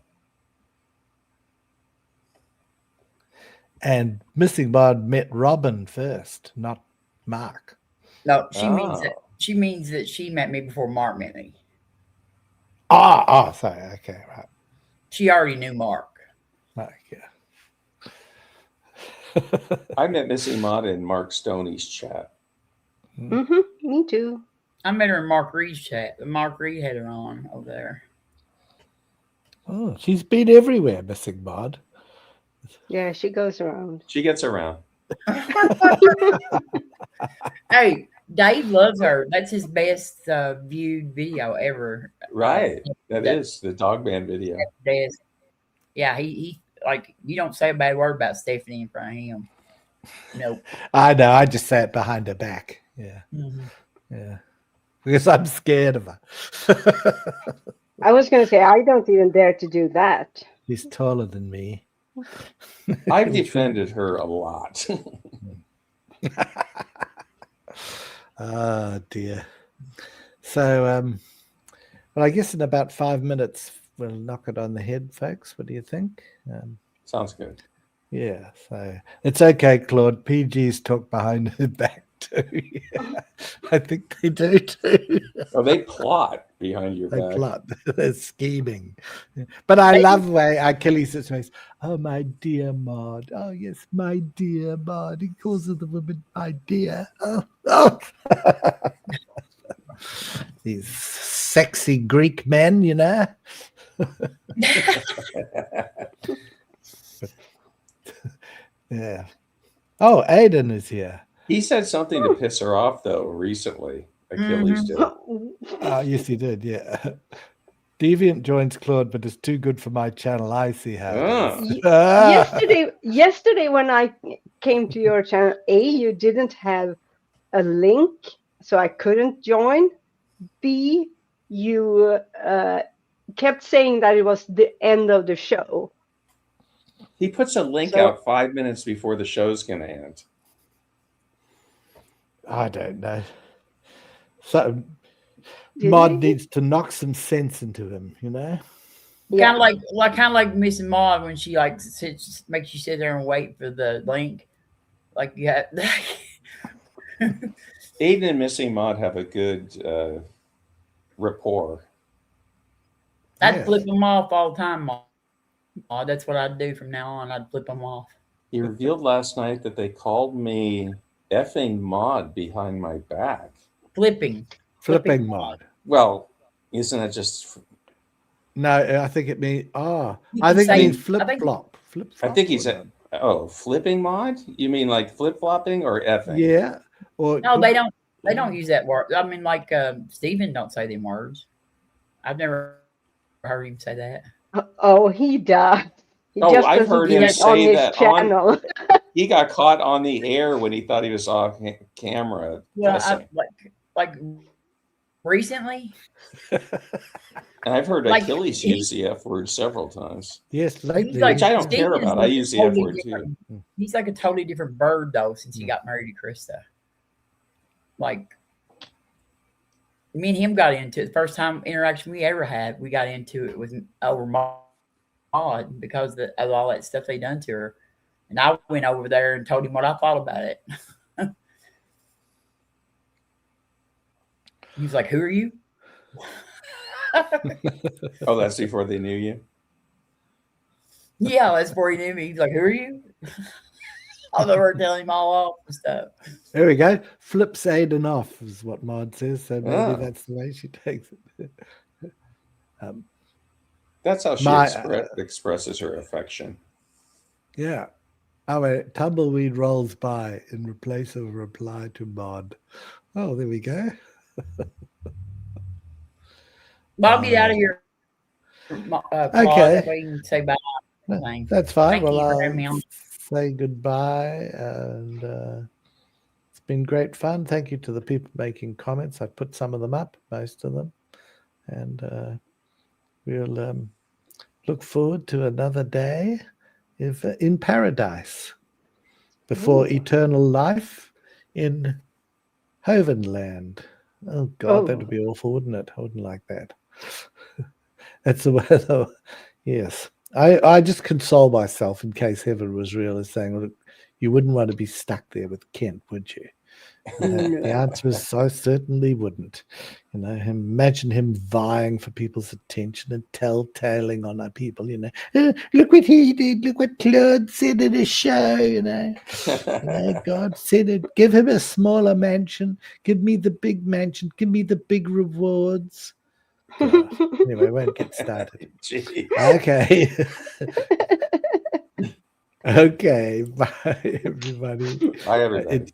And Missing Bod met Robin first, not Mark. No, she means that she met me before Mark met me. Sorry. Okay, right. She already knew Mark. Okay. I met Missing Mod in Mark Stoney's chat. Me too. I met her in Mark Reed's chat. Mark Reed had her on over there. Oh, she's been everywhere, Missing Bod. Yeah, she goes around. She gets around. Hey, Dave loves her. That's his best viewed video ever. Right. That is the Dog Band video. Yeah, he like, you don't say a bad word about Stephanie in front of him. Nope. I know. I just say it behind her back. Yeah. Yeah. Because I'm scared of her. I was going to say, I don't even dare to do that. She's taller than me. I've defended her a lot. Oh dear. So well, I guess in about 5 minutes we'll knock it on the head, folks. What do you think? Sounds good. Yeah, so it's okay, Claude. PGs talk behind her back too. I think they do too. Oh, they plot behind your They back. plot. They're scheming. But I love the way Achilles says, "Oh, my dear Maud. Oh, yes, my dear Maud." He calls the woman my dear. Oh. These sexy Greek men, you know. Yeah. Oh, Aiden is here. He said something to piss her off, though, recently. Achilles did. Yes, he did. Yeah. Deviant joins Claude, but it's too good for my channel. I see how. Yesterday, when I came to your channel, you didn't have a link, so I couldn't join. B, you kept saying that it was the end of the show. He puts a link out 5 minutes before the show's going to end. I don't know. So Maud needs to knock some sense into him, you know. Yeah. Kind of like Miss Maud when she like makes you sit there and wait for the link. Like you have. Aiden and Missing Maud have a good rapport. I'd flip them off all the time, Maud. Oh, that's what I'd do from now on. I'd flip them off. He revealed last night that they called me effing mod behind my back. Flipping mod. Well, isn't it just? No, I think it means You I can think it say- means I flip think- flop. Flip I flop. think he or said, not. "Oh, flipping mod? You mean like flip flopping or effing?" Yeah. Or No, they don't. They don't use that word. I mean, like Stephen don't say them words. I've never heard him say that. Oh, he does. He Oh, just I've doesn't heard do him it on say his that channel. He got caught on the air when he thought he was off camera. Well, cussing. like recently. And I've heard like, Achilles he- use the F word several times, yes, He's lately. like, which I don't care Stephen's about. I like use the F totally word too. different. He's like a totally different bird though since he got married to Krista. Like me and him got into it. The first time interaction we ever had, we got into it with over Maud because of all that stuff they done to her. And I went over there and told him what I thought about it. He was like, "Who are you?" Oh, that's before they knew you. Yeah, that's before he knew me. He's like, "Who are you?" I was over telling him all off and stuff. There we go. Flips Aiden off is what Maud says. So maybe Ah. that's the way she takes it. That's how she expresses her affection. Yeah. Oh, wait. Tumbleweed rolls by in replace of a reply to Maud. Oh, there we go. But I'll get out of here. Claude, Okay. that way you can say bye. That's fine. Thank you Well, for having me I'll on. say goodbye. And it's been great fun. Thank you to the people making comments. I put some of them up, most of them. And we'll look forward to another day in paradise before Ooh. eternal life in Hovind land. Oh, God, that Oh. would be awful, wouldn't it? I wouldn't like that. That's the weather. Yes. I just console myself in case heaven was real as saying, look, you wouldn't want to be stuck there with Kent, would you? The answer is I certainly wouldn't. Imagine him vying for people's attention and telltailing on our people, look what he did, look what Claude said in his show, God said it, give him a smaller mansion, give me the big mansion, give me the big rewards. God. Anyway, I won't get started. Gee. Okay. Okay, bye everybody. Bye, everybody.